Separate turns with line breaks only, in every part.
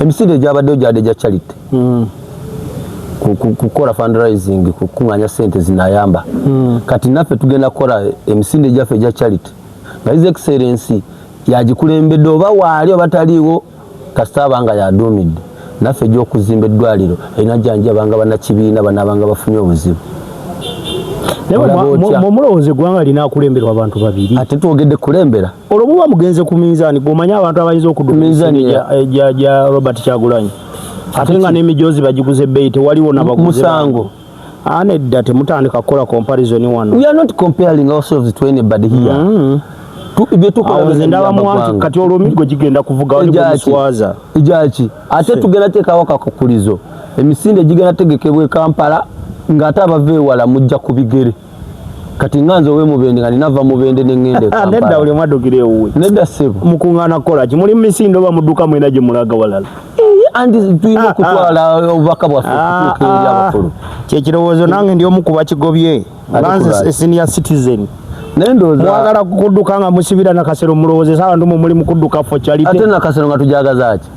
emisinde gyabadde gyade gya charity kukola fundraising kukunganya sente zinayamba kati naffe tugenda kukola emisinde gyaffe gya charity nga His Excellency yagikulembedde oba waali oba taliiwo kasita abanga yaduumidde naffe gy'okuzimba eddwaliro erina jjanjabanga bannakibiina banaabanga bafunye obuzibu.
Mulowooza eggwanga lina akulemberwa abantu babiri
ate twogedde kulembera
olwo muba mugenze ku minzaani gomanya abantu abayinza okudduka gya Robert Kyagulanyi ate nga n'emijoozi bagiguze bbeeyi tewaliwo nabaguze
musango
nedda temutandika kukola comparison wano.
We are not comparing ourselves to anybody here.
Kati olw'omiggo gigenda kuvuga muswaza
ejaki ate tugenda teekawo kakukulizo emisinde gigenda tegekebwa Kampala ng'ate abava ewala mujja ku bigere kati nganze ow'emubende nga ninava mubende n'engende Kampala
nedda buli mwaddukira ewuwe
nedda ssebo
mukuŋŋaana kukola ki muli misinde oba mudduka mwena gye mulaga walala
andi tulina okutwala obubaka bwaffe okutuuka eri abakulu
kyekirowoozo nange ndi omu ku bakigobye banze senior citizen
mwagala
kudduka nga musibira nakasero mulowooze sawa ndumu muli mukudduka fo kyalite
ate nakasero nga tujagazaaki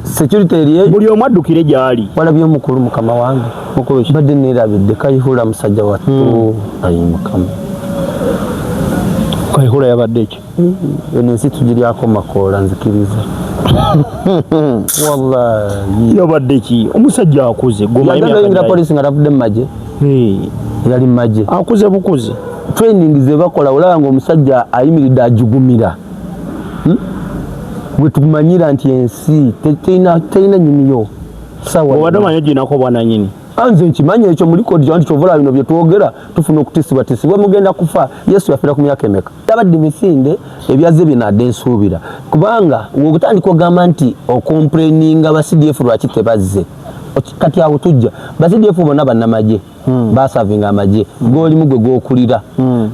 security eriye
buli omu addukire gyali
walabye omukulu mukama wange badde neerabidde Kayihura musajja wattu ayi mukama
Kayihura yabadde ki
eno ensi tugiryako makoola nzikiriza wallahi
yabadde ki omusajja akuze
gomayingira polisi nga tavudde mu magye yali mu magye
akuze bukuze
training ze bakola olaba ng'omusajja ayimiridde ajugumira bwe tumanyira nti ensi terina nyiniyo sawa
obadde omanyi oginako bwananyini
anze nkimanyi ekyo muri kodi nti kyovola bino bye twogera tufuna okutisibwatisibwa mugenda kufa Yesu yafiira ku myaka emeka tabadde misinde ebyaze binadde nsuubira kubanga wogutandika ogamba nti okomplaininga ba CDF lwaki tebazze kati awo tujja ba CDF bonna bannamagye basavinga amagye golimu gwe gwokulira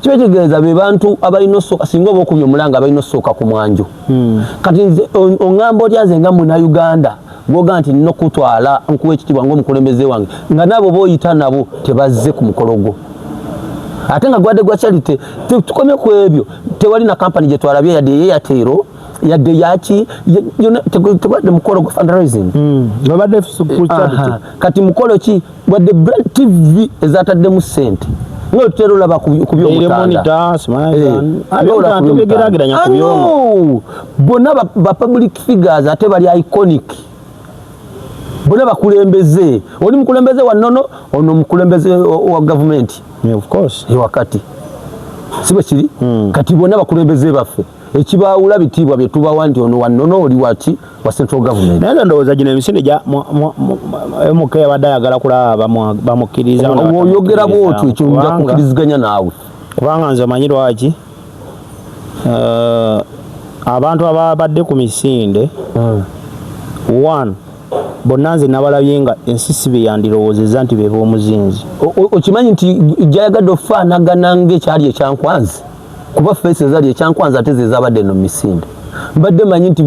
kitegeeza be bantu abalina osooka singa oba okubya omulanga abalina osooka ku mwanjo kati nze oŋŋamba otyaze nga Munnayuganda gwoga nti nina okutwala nkuwa ekitiibwa ng'omukulembeze wange nga nabo b'oyita nabo tebazze ku mukolo gwo ate nga gwadde gwa charity tukomye ku ebyo tewali na kampani gye twalabye yadde eyeyatero yadde yaki tebadde mukolo gwa fundraising kati mukolo ki gwadde Brand TV ezataddemu ssente nga tutera olaba ku by'omutanda bonna ba public figures ate bali iconic bonna bakulembeze oli mukulembeze wa nnono ono mukulembeze wa government
of course
wakati sibe kiri kati bonna bakulembeze baffe ekibaawula bitiibwa bye tubawa nti ono wannono oli waki wa central government
naye ndowooza gino emisinde gya MK abadde ayagala kulaba bamukkiriza
oyogera bwotyo ekyo nja kukkiriziganya naawe
kubanga nze omanyi lwaki abantu ababadde ku misinde one bonna nze nabalabye nga ensi si be yandirowoozezza nti beba omuzinzi
okimanyi nti gyayagadde okufaanagana ng'ekyali ekyankwanzi kuba fesi ezali ekyankwanzi ate zezabadde no misinde mbadde manyi nti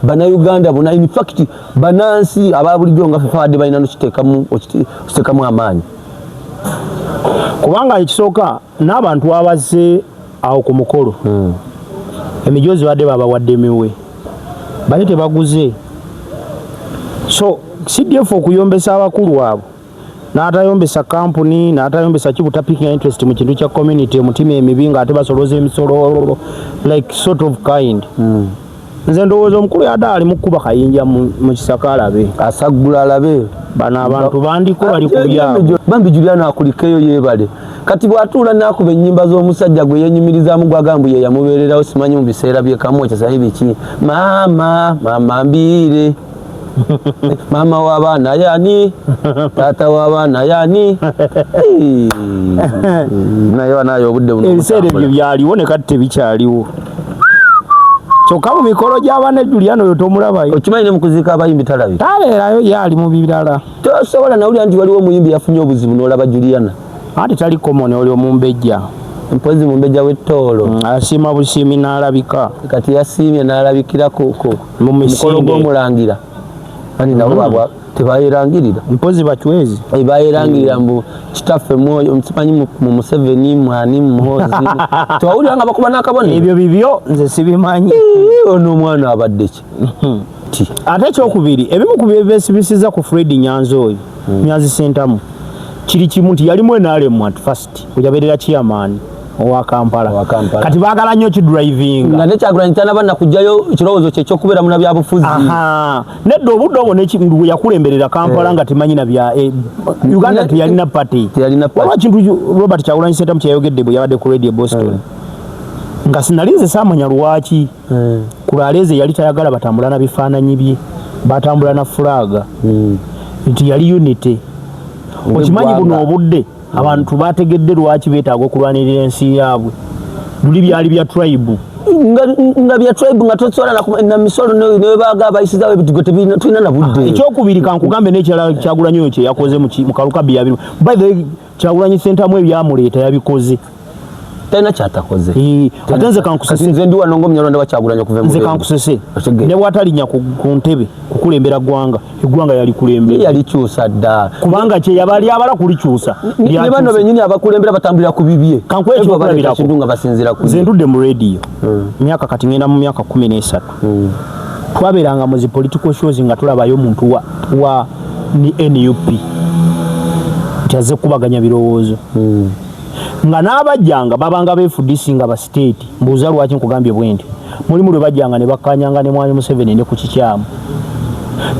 bannayuganda bonna in fact bannansi aba bulijjo nga ffe badde balina nokiteekamu amaanyi
kubanga ekisooka n'abantu abazze awo ku mukolo emijoozi badde babawadde miwe bali tebaguze so CDF okuyombesa abakulu abo n'atayombesa kampuni n'atayombesa kibuta picking interest mu kintu kya community omutima emibi nga ate basoloza emisolo like sort of kind nze ndowooza omukulu yadde ali mu kkuba kayinja mu kisaka alabe
asagula alabe
bano abantu bandiko bali ku byabo
bambi Juliana akulikeyo yeebale kati bw'atuula n'akuba ennyimba z'omusajja gwe yeenyumirizaamu gwagambu ye yamubeererawo simanyi mu biseera by'ekamu ekyasayi biki mama mbiire mama w'abaana yani taata w'abaana yani naye banaye obudde buno
ebiseera ebyo byaliwo ne kati tebikyaliwo kyokka mu mikolo gy'abaana Juliana oyo tomulabayo
okimanyi ne mu kuziika abayimbi talabi
tabeerayo yaali mu birala
tosobola nawulira nti waliwo omuyimbi yafunye obuzibu n'olaba Juliana
anti tali komoni oli omumbejja
mpozi mumbejja w'ettoolo
asiima busiimi n'alabika
kati yasiimye n'alabikira
mu
mukolo gw'omulangira ani nabo baba tebayerangirira
mpozi bachwezi
bayerangirira mbu kitaffe mwoyo msimanyi mu Museveni mwani Muhoozi tewawulira nga bakuba n'akabonero
ebyo bibyo nze sibimanyi
ono omwana abadde ki kati
ate kyokubiri ebimu ku byebesibisiza ku Fred Nyanzi oyo Nyanzi Sentamu kiri kimu nti yalimu enaalemu at first kujaberera chairman owa Kampala kati baagala nnyo kidriving
nga ne Kyagulanyi tanabana kujjayo ekirowoozo kye ky'okubeera muna byabufuzi
nedda obudde obwo nekindu yakulemberera Kampala nga temanyi na bya Uganda teyalina party waliwo kintu Robert Kyagulanyi Sentamu kyeyayogedde bwe yabadde ku radio Boston nga sinalinze saamanya lwaki kulaaleze yali tayagala batambula na bifaananyi bye batambula na fulaga nti yali unity okimanyi buno obudde abantu bategedde lwaki beetaaga okulwanirira ensi yaabwe luli byali bya tribe
nga bya tribe nga tosobola na misolo ne baaga abayisizaawo ebitugo tulina na budde
ekyokubiri kankugambe n'ekirala Kyagulanyi oyo kye yakoze mu kalukabi yabiri by the way Kyagulanyi Sentamu ebyamuleeta yabikoze
tena kyatakoze
ate nze kankusese
nze ndi wano ng'omunyarwanda wa Kyagulanyi okuva
nze kankusese ne bwatalinya ku ntebe kukulembera eggwanga yali kulembera
yali kyusa dda
kubanga kye yabali abala kulikyusa
ne bano bennyini abakulembera batambulira ku bibye
kankwekyokulabirako
nga basinzira ku
nze ndudde mu radio myaka kati ngenda mu myaka 13 twabeeranga mu zi political shows nga tulabayo omuntu wa NUP nti azze kubaganya birowoozo nga n'abajjanga babanga beefudisinga ba state mbuuza lwaki nkugambye bwenti mulimu lwe bajjanga ne bakkanyanga ne Mwami Museveni ne ku kikyamu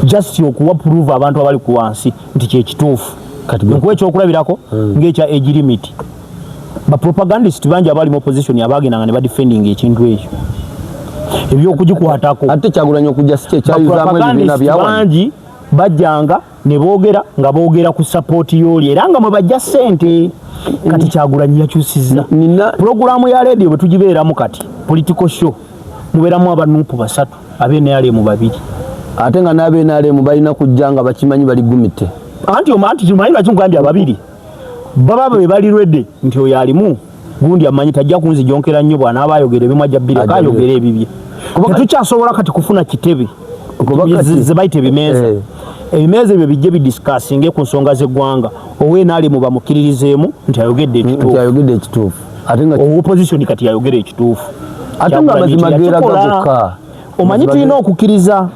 just okuwa prove abantu abali ku wansi nti kyekituufu kati nkuwa ekyokulabirako ng'ekya age limit bapropagandist bangi abali mu opposition abagendanga ne badefending ekintu ekyo ebyokugikwatako
ate Kyagulanyi okujja si kyekyayuzaamu ebibiina byawa
bangi bajjanga ne boogera nga boogera ku support y'oli era nga mwe bajja ssente kati Kyagulanyi yakyusizza pulogulaamu ya radio bwe tugibeeramu kati political show mubeeramu abanuupu 3 ab'NRM 2
ate nga n'ab'NRM balina kujja nga bakimanyi bali gumite
anti kimanyi lwaki nkugambye 2 baba be bali redde nti oyo alimu gundi amanyi tajja kunzijonkera nnyo bw'anaaba ayogera ebimu ajja bbiri akayogera ebibye tetukyasobola kati kufuna kitebe ze bayita ebimeeza ebimeeza ebyo bijje bidiscussinge ku nsonga z'eggwanga ow'NRM bamukiririzeemu nti ayogedde
ekituufu
opposition kati ayogera ekituufu
ate nga mazima geeraga
omanyi tulina okukkiriza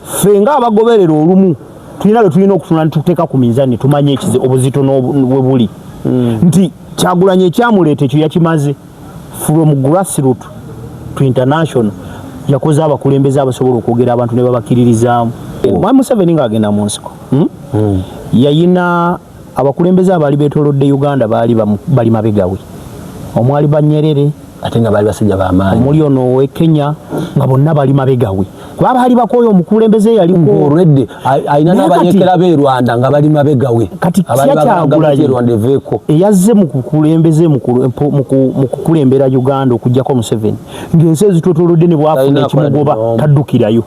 ffe ng'abagoberera olumu tulina lwe tulina okutuna nituteeka ku minzaani tumanye obuzito we buli nti Kyagulanyi ekyamuleeta ekyo yakimaze from grassroot to international yakoze abakulembeze abasobola okwogera abantu ne babakiririzaamu Mwami Museveni ng'agenda mu nsiko yayina abakulembeze abaali beetoolodde Uganda bali mabegawe omwali Banyerere
ate nga bali basajja b'amaanyi
omuli ono ow'e Kenya nga bonna bali mabegawe kuba baali bakooye omukulembeze yaliko
olwedde alina n'abanyekera b'e Rwanda nga bali mabegawe
kati Kyagulanyi eyazze mu kukulembeze mu kukulembera Uganda okuggyako Museveni ng'ensi ezitotoolodde ne bwafuna ekimugoba taddukirayo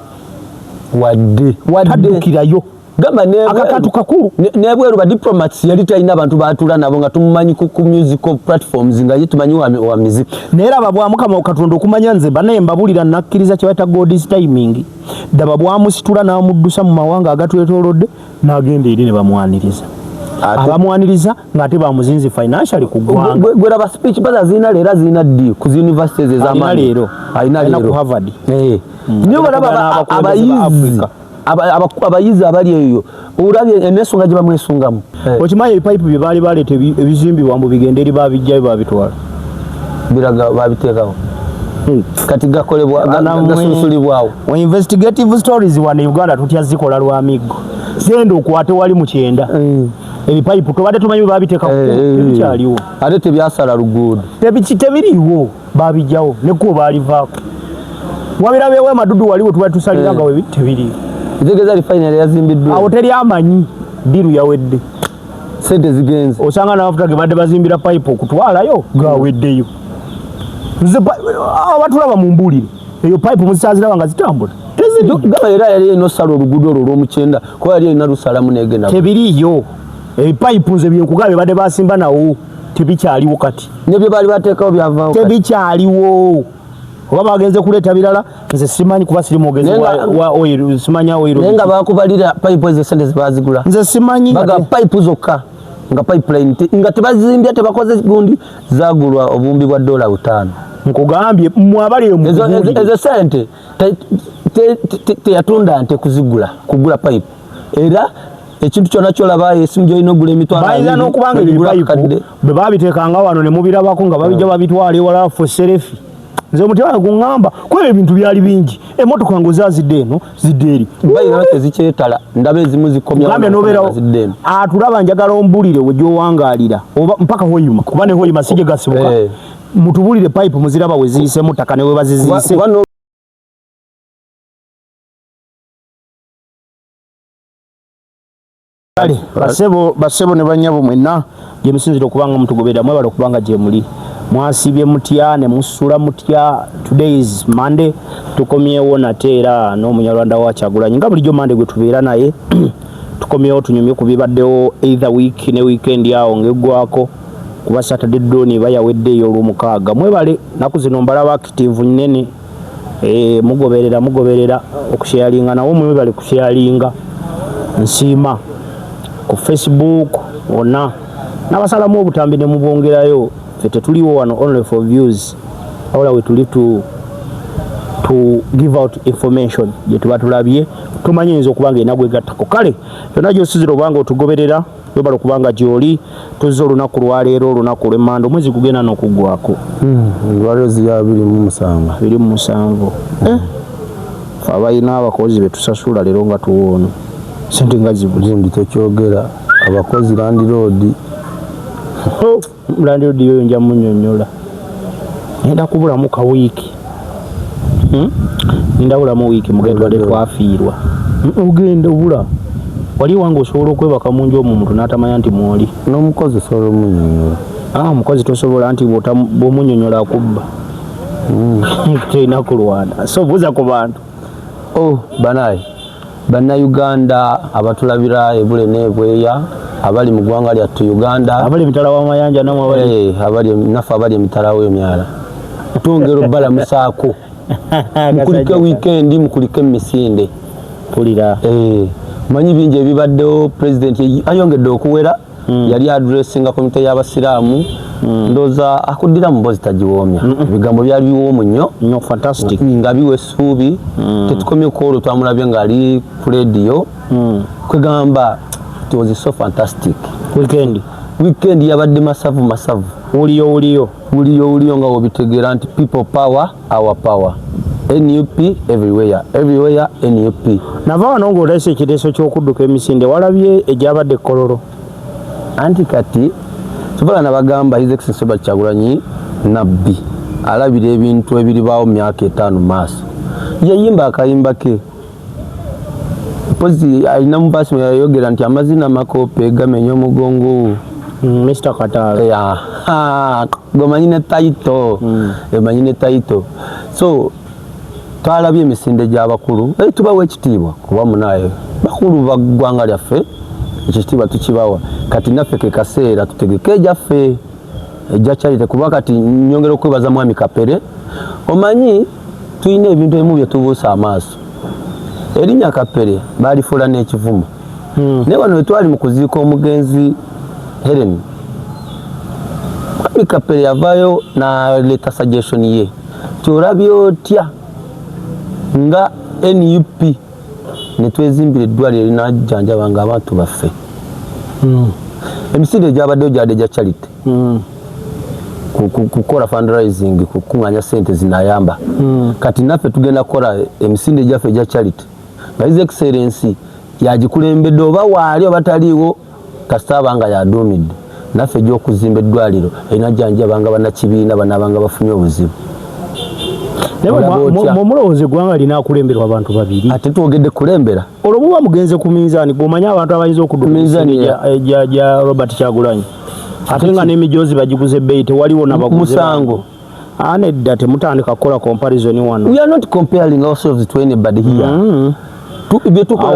taddukirayo
gamba
akakatu kakulu
nebweru ba diplomats yali talina abantu baatula nabo nga tumumanyi ku musical platforms nga ye tumanyi wa music
neera babwamukama Katonda okumanya nze banaye mbabulira nakkiriza kye bayita God's timing daba bwamusitula n'amuddusa mu mawanga agatwetoolodde n'agenda eri ne bamwaniriza abamwaniriza ng'ate bamuzinzi financially ku ggwanga
gwera ba speech baza zina leera zina ddi ku universities ez'amaanyi
leero alina ku Harvard
niyo balaba abayizi abali eyo olabye ensonga gye bamwesungamu
okimanyi ebipayipu bye baali baleeta ebizimbibwa mbu bigenda eri babijjayo babitwala
biraga babiteekawo kati gakolebwa gasusulibwawo
investigative stories wano Uganda tutya zikola lwa miggo genda okwate wali mu 9 ebipayipu tobadde tumanyi bwe babiteeka tebikyaliwo
ate tebyasala luguudo
tebiriiwo babijjawo nekkubo baalivaako wabirabeewo emadudu waliwo tuba tusaliranga webi tebiriiwo
Zegeza refinery yazimbiddwa
awo teri amanyi diru yawedde
sente zigenze
osanga n'amafuta ge badde bazimbira pipe okutwalayo gaweddeyo nze abatulaba mu mbuulire eyo pipe muzisaziraba nga zitambula
gaba era yali eno sala oluguudo olwo olw'omukyenda kuba yali erina lusalamu negenda
tebiriiyo ebipayipu nze byenkugaba badde basimba nawo tebikyaliwo kati
nebyo baali bateekawo byavaawo
tebikyaliwo oba bagenze kuleeta birala nze simanyi kuba siri mwogezi wa oil simanya oil
naye nga bakubalira pipe ezo sente zebazigula
nze simanyi
baga pipe zokka nga pipeline nga tebazimbya tebakoze gundi zagulwa obumbi bwa $5
nkugambye mwabali
ezo sente teyatunda nte kugula pipe era ekintu kyonna kyolaba esimu gyolina ogula emitwalo
bayinza n'okubanga ebipayipu bwe babiteekanga wano ne mubirabako nga babijja babitwala ewala ffe serefi nze omutima guŋŋamba kuba ebintu byali bingi emmotoka ng'ozaazidde eno zidde eri
bayina tezikyetala ndaba ezimu zikomyagambye
nobeerawo atulaba njagala ombulire we gy'owangaalira oba mpaka hoyuma kuba ne hoyuma si gye gasibuka mutubulire payipu muziraba we ziyisemu ttaka ne we baziziyise kale basebo ne banyabo mwenna gye musinzire okubanga mutugoberera mwebala okubanga gye muli mwasibye mutya ne musula mutya. Today is Monday, tukomyewo nate era n'omunyarwanda wa Kyagulanyi nga bulijjo Monday gwe tubeera naye tukomyewo tunyumye ku bibaddewo either week ne weekend awo ng'eggwako kuba Saturday doni bayaweddeyo olw'omukaaga. Mwebale naku zino mbalaba active nnene mugoberera okusharinga nawo mwebale kusharinga nsiima ku Facebook wonna n'abasalamu obutambi ne mubongerayo ffe tetuliwo wano only for views wabula we tuli to give out information gye tuba tulabye tumanyi yinza okubanga erina gwegattako. Kale yonna gyosizira obanga otugoberera webala okubanga gyoli tuzze olunaku lwaleero olunaku lw'emmanda omwezi gugenda n'okuggwako
lwaleero zirya 27
fe abalina abakozi betusasula leero nga tuwoono sente nga zibuli
tekyogera abakozi landiroodi
yo nja munyonyola nenda kubulamu ka wiiki ndabulamu wiiki mugendwadde twafiirwa ogenda obula wali wange osobola okwebaka munju omuntu n'atamanya nti mwoli
n'omukozi osobola omunyonyola
omukozi tosobola nti bw'omunyonyola akubba terina kulwana so buuza ku bantu bannayuganda abatulabira ebule n'ebweya abali mu ggwanga lyattu Uganda abali emitala w'amayanja
naffe abali emitala w'emyala twongera obbalamusaako mukulike wiikendi mukulike emisinde
pulira
manyi bingi ebibaddewo pulezidenti ayongedde okuwera yali adressinga komite y'abasiraamu ndooza akuddira mu mbozi tagiwoomya ebigambo byali biwoomu nnyo
fantastic
nga biwa essuubi tetukomye ku olwo twamulabye ng'ali ku rediyo kwegamba it was so fantastic weekend yabadde masavu wuliyo nga wobitegeera nti people power our power NUP everywhere NUP.
Nava wano ng'olese ekiteeso ky'okudduka emisinde walabye egyabadde Kololo
anti kati sobola nabagamba His Excellency Robert Kyagulanyi nabbi alabira ebintu ebiribaawo mu myaka 5 maaso yayimba akayimba ke pozi alina mubasi yayogera nti amazina makope gamenya omugongo
Mr. Katala
gomanyine taito so twalabye emisinde gy'abakulu tubawa ekitiibwa kuba munaye bakulu baggwanga lyaffe ekitiibwa tukibawa kati naffe ke kaseera tutegeke egyaffe ejja Charity kuba kati nyongera okwebaza Mwami Kapere omanyi tulina ebintu ebimu bye tubuusa amaaso erinnya Kapere baalifuula n'ekivumo naye wano wetwali mu kuziika omugenzi Helen Mwami Kapere yavaayo n'aleeta suggestion ye kyolabye otya nga NUP ne twezimbira eddwaliro erinajjanjabanga abantu baffe emisinde gyabaddeyo gyadde gya Charity kukola fundraising kukuŋŋaanya sente zinayamba kati naffe tugenda kukola emisinde gyaffe gya Charity nga His Excellency yagikulembedde oba waali oba taliiwo kasita nga yaduumidde naffe gy'okuzimba eddwaliro erinajjanjabanga bannakibiina banaabanga bafunye obuzibu.
Mulowooza eggwanga lina akulemberwa abantu babiri
ate twogedde kulembera
olwo muba mugenze ku minzaani gwomanyi abantu abayinza okudduka minzaani gya Robert Kyagulanyi ate nga n'emijoozi bagiguze ebbeeyi tewaliwo nabaguze
musango
nedda temutandika kukola comparison wano.
We are not comparing ourselves to anybody here.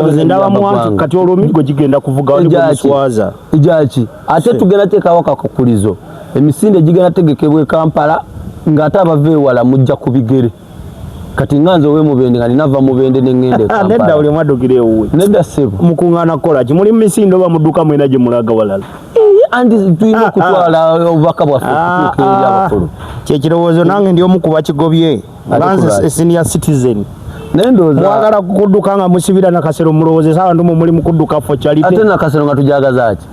Nze ndaba mwanti kati olw'omigo gigenda kuvuga wali kumuswaza
ejaki ate tugenda teekawo akakukulizo emisinde gigenda tegekebwa Kampala ng'ate abava ewala mujja ku bigere kati nga nze ow'emubende nga ninava mubende neŋŋende Kampala
nedda buli mwaddukira ewuwe
nedda ssebo
mukuŋŋaana kukola ki muli mu misinde oba mudduka mwena gye mulaga walala
andi tuyina kutwala obubaka bwaffe okutuuka eri abakulu.
Kyekirowoozo nange ndi omu ku bakigobye nze senior citizen.
Nendoza
mwagala kudduka nga musibira na kasero mulowoozesa abantu muli mu kudduka fo charity.
Ate na kasero nga tujagaza ki?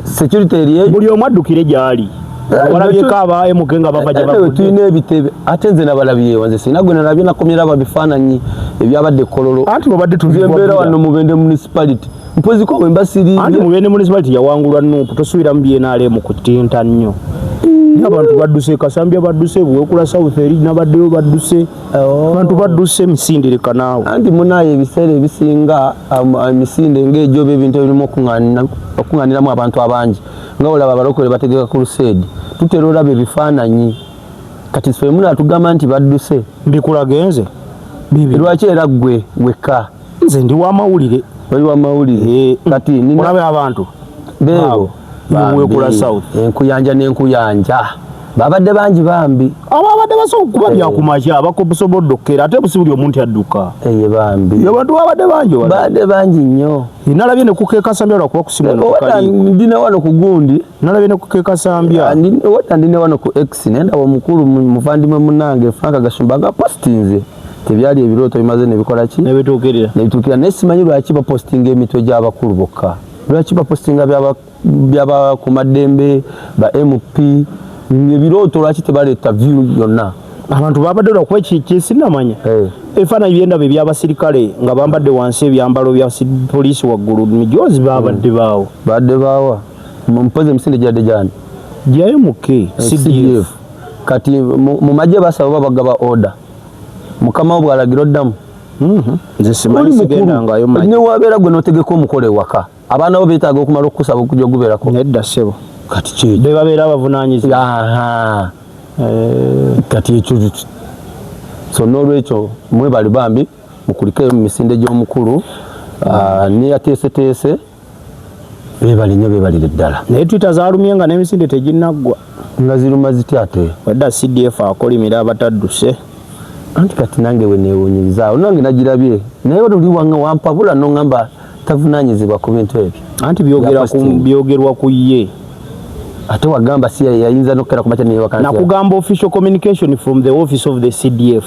Security eriye
buli omu addukire gyali. Walabyeko aba MK nga bava gye bavudde.
Tuyina ebitebe ate nze nabalabyewo nze sina gwe nalabye nakomera ababifaananyi ebyabadde Kololo.
Anti babadde
tuzembeera wano mu Bende municipality. Mpozi ko wemba siri.
Anti mu Bende municipality yawangulwa Nuupu tosuubira mu BNRM ku tinta nnyo. Abantu badduse Kasambya badduse Buweekula South eri nabaddeyo badduse. Abantu badduse misindirika naawe.
Anti munaye ebiseera ebisinga emisinde ng'egyoba ebintu ebirimu okuŋŋaaniramu abantu abangi. Nga olaba abalokole bategeka crusade. Tutera olaba ebifaananyi. Kati ffe muna tugamba nti badduse.
Mbikulagenze. Bibi.
Lwaki era ggwe wekka?
Nze ndi wa mawulire.
Oli wa mawulire. Kati nina
olabe abantu.
Beebo.
Buweekula South.
Enkuyanja n'enkuyanja. Babadde bangi bambi.
Ababadde basobola kuba byakumakya abakobusobodde okkera ate busibuli omuntu adduka.
Eye bambi.
Abantu babadde bangi wala.
Babadde bangi nnyo.
Nalabye ne kukeeka Sambya lwakuba kusimula
n'okukali. Ndina wano ku gundi.
Nalabye ne kukeeka Sambya.
Ndina wano ku X nenda omukulu muvandimwe munange Frank Gashumba nga postinze. Tebyali ebirooto bimaze ne bikola ki?
Ne bituukirira.
Ne bituukirira nesimanyi lwaki bapostinga emitwe gy'abakulu bokka. Lwaki bapostinga byaba ku maddembe ba MP ebirooto lwaki tebaleeta view yonna.
Abantu babadde lwakuba ekisinamanya. Ebifaananyi byendaba eby'abasirikale nga bambadde wansi ebyambalo bya poliisi waggulu mijozi babadde baawo.
Badde baawa. Mpoze emisinde gyadde gyani?
Gya MK CDF.
Kati mu magye basaba bagaba order. Mukama wo bw'alagira oddamu.
Nze simanyi sigenda ngayo magye.
Ne wabeera gwe n'otegeka omukolo ewaka. Abaana bo beetaaga okumala okusaba okujja ogubeerako.
Nedda ssebo.
Kati ki?
Be babeera abavunaanyizibwa.
Kati ekyo so n'olwekyo mwe bali bambi mukulike mu misinde gy'omukulu neyateeseteese beebali nnyo beebalire ddala.
Naye Twitter zaalumye nga n'emisinde teginnaggwa.
Nga ziruma zitya ate?
Wadda CDF akolimira abatadduse.
Anti kati nange we neewuunyirizaawo nange nagirabye naye oli wanga wampabula n'oŋŋamba tavunaanyizibwa ku bintu ebyo.
Anti byogerwa ku ye.
Ate wagamba si yayinza n'okukera ku makya neyewakana.
Nakugamba official communication from the office of the CDF.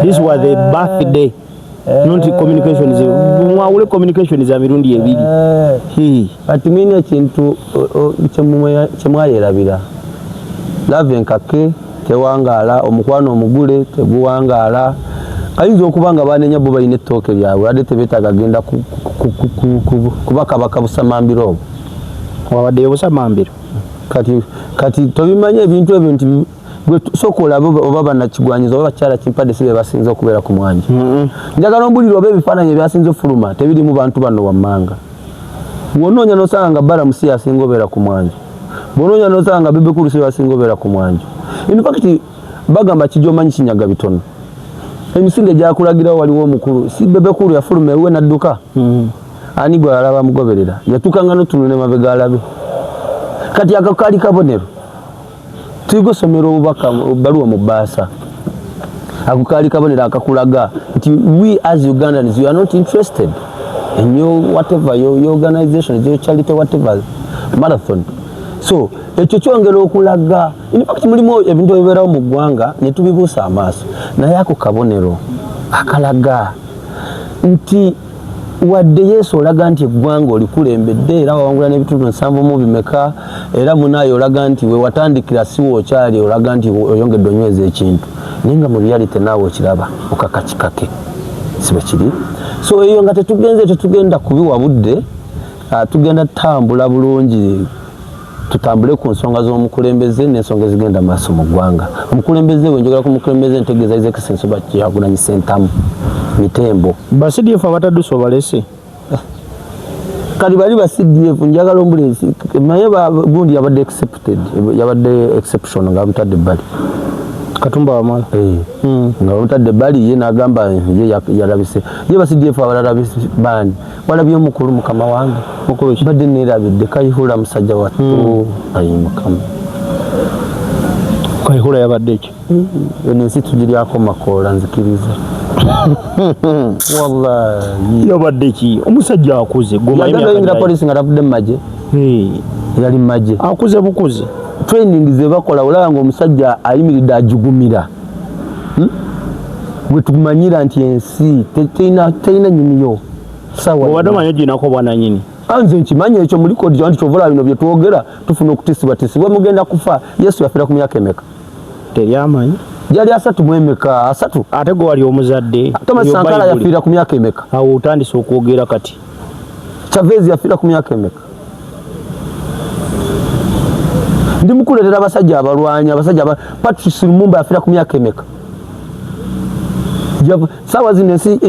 This was the birthday. Not communications. Mwawule communications za mirundi ebiri.
Kati mini ekintu kyemwayerabira. Lave nkake tewangaala omukwano omugule teguwangaala. Ayinza okuba nga banenya bo balina ettooke lyabwe ate tebeetaaga genda kubakabaka busamambiro obwo.
Wabaddeyo busamambiro.
Kati tobimanya ebintu ebyo nti gwe sooka olabe oba bannakigwanyiza oba bakyala kimpadde si be basinza okubeera ku mwanja. Njagala ombulira oba ebifaananyi ebyasinza ofuluma tebirimu bantu bano wammanga. Bw'onoonya n'osanga nga Balamusi yasinga obeera ku mwanja. Bw'onoonya n'osanga nga Bebe Cool si yasinga obeera ku mwanja. In fact bagamba kijoomanyi kinyaga bitono. Emisinde gyakulagirawo waliwo omukulu si Bebe Cool yafuluma ewe n'adduka. Ani gwe alaba amugoberera yatukanga n'otunula emabega alabe. Kati akakaali kabonero tuyigosomera obubaka baluwa mu bbaasa akakaali kabonero akakulaga nti we as Ugandans you are not interested in your whatever your organization your charity whatever marathon. So ekyo kyongera okulaga in fact mulimu ebintu ebibeerawo mu ggwanga ne tubibuusa amaaso naye ako kabonero akalaga nti wadde Yesu olaga nti eggwanga olikulembedde era wawangula n'ebitundu 7 mu bimeka era munayo olaga nti we watandikira si wookyali olaga nti oyongedde onyweza ekintu naye nga mu reality naawe okiraba okakakikake si bwe kiri. So eyo nga tetugenda kubiwa budde tugenda tutambula bulungi tutambule ku nsonga z'omukulembeze n'ensonga ezigenda maaso mu ggwanga. Omukulembeze we njagala ku mukulembeze ntegeeza His Excellency Kyagulanyi Ssentamu Mitembo.
Ba CDF abatadduse obalese.
Kali bali ba CDF njagala ombulezi naye gundi yabadde exception nga mutadde bali.
Katumba Wamala.
Nga mutadde bali ye n'agamba ye yalabise. Ye ba CDF abalala bani. Walabye omukulu mukama wange. Mukulu badde neerabidde Kayihura musajja wattu ayi mukama.
Kayihura yabadde ki?
Ensi tugiryako makoola nzikiriza. Wallahi
yabadde ki omusajja akuze
goma yingira poliisi nga tavudde mu magye yali maje
akuze bukuze
training ze bakola olaba ng'omusajja ayimiridde ajugumira bwe tumanyira nti ensi terina nyiniyo sawa
obadde omanyi ginako bwananyini
anze nkimanyi ekyo mu likodi kyo nti kyovola bino bye twogera tufuna okutisibwatisibwa mugenda kufa yesu yafiira ku myaka emeka
teryamanyi
yali 3 mu emeka 3
ate gwe wali omuzadde
Thomas Sankara yafiira ku myaka emeka
awo otandise okwogera kati
Chavez yafiira ku myaka emeka ndi mukuleetera abasajja abalwanyi abasajja Patrice Lumumba yafiira ku myaka emeka sawa zino ensi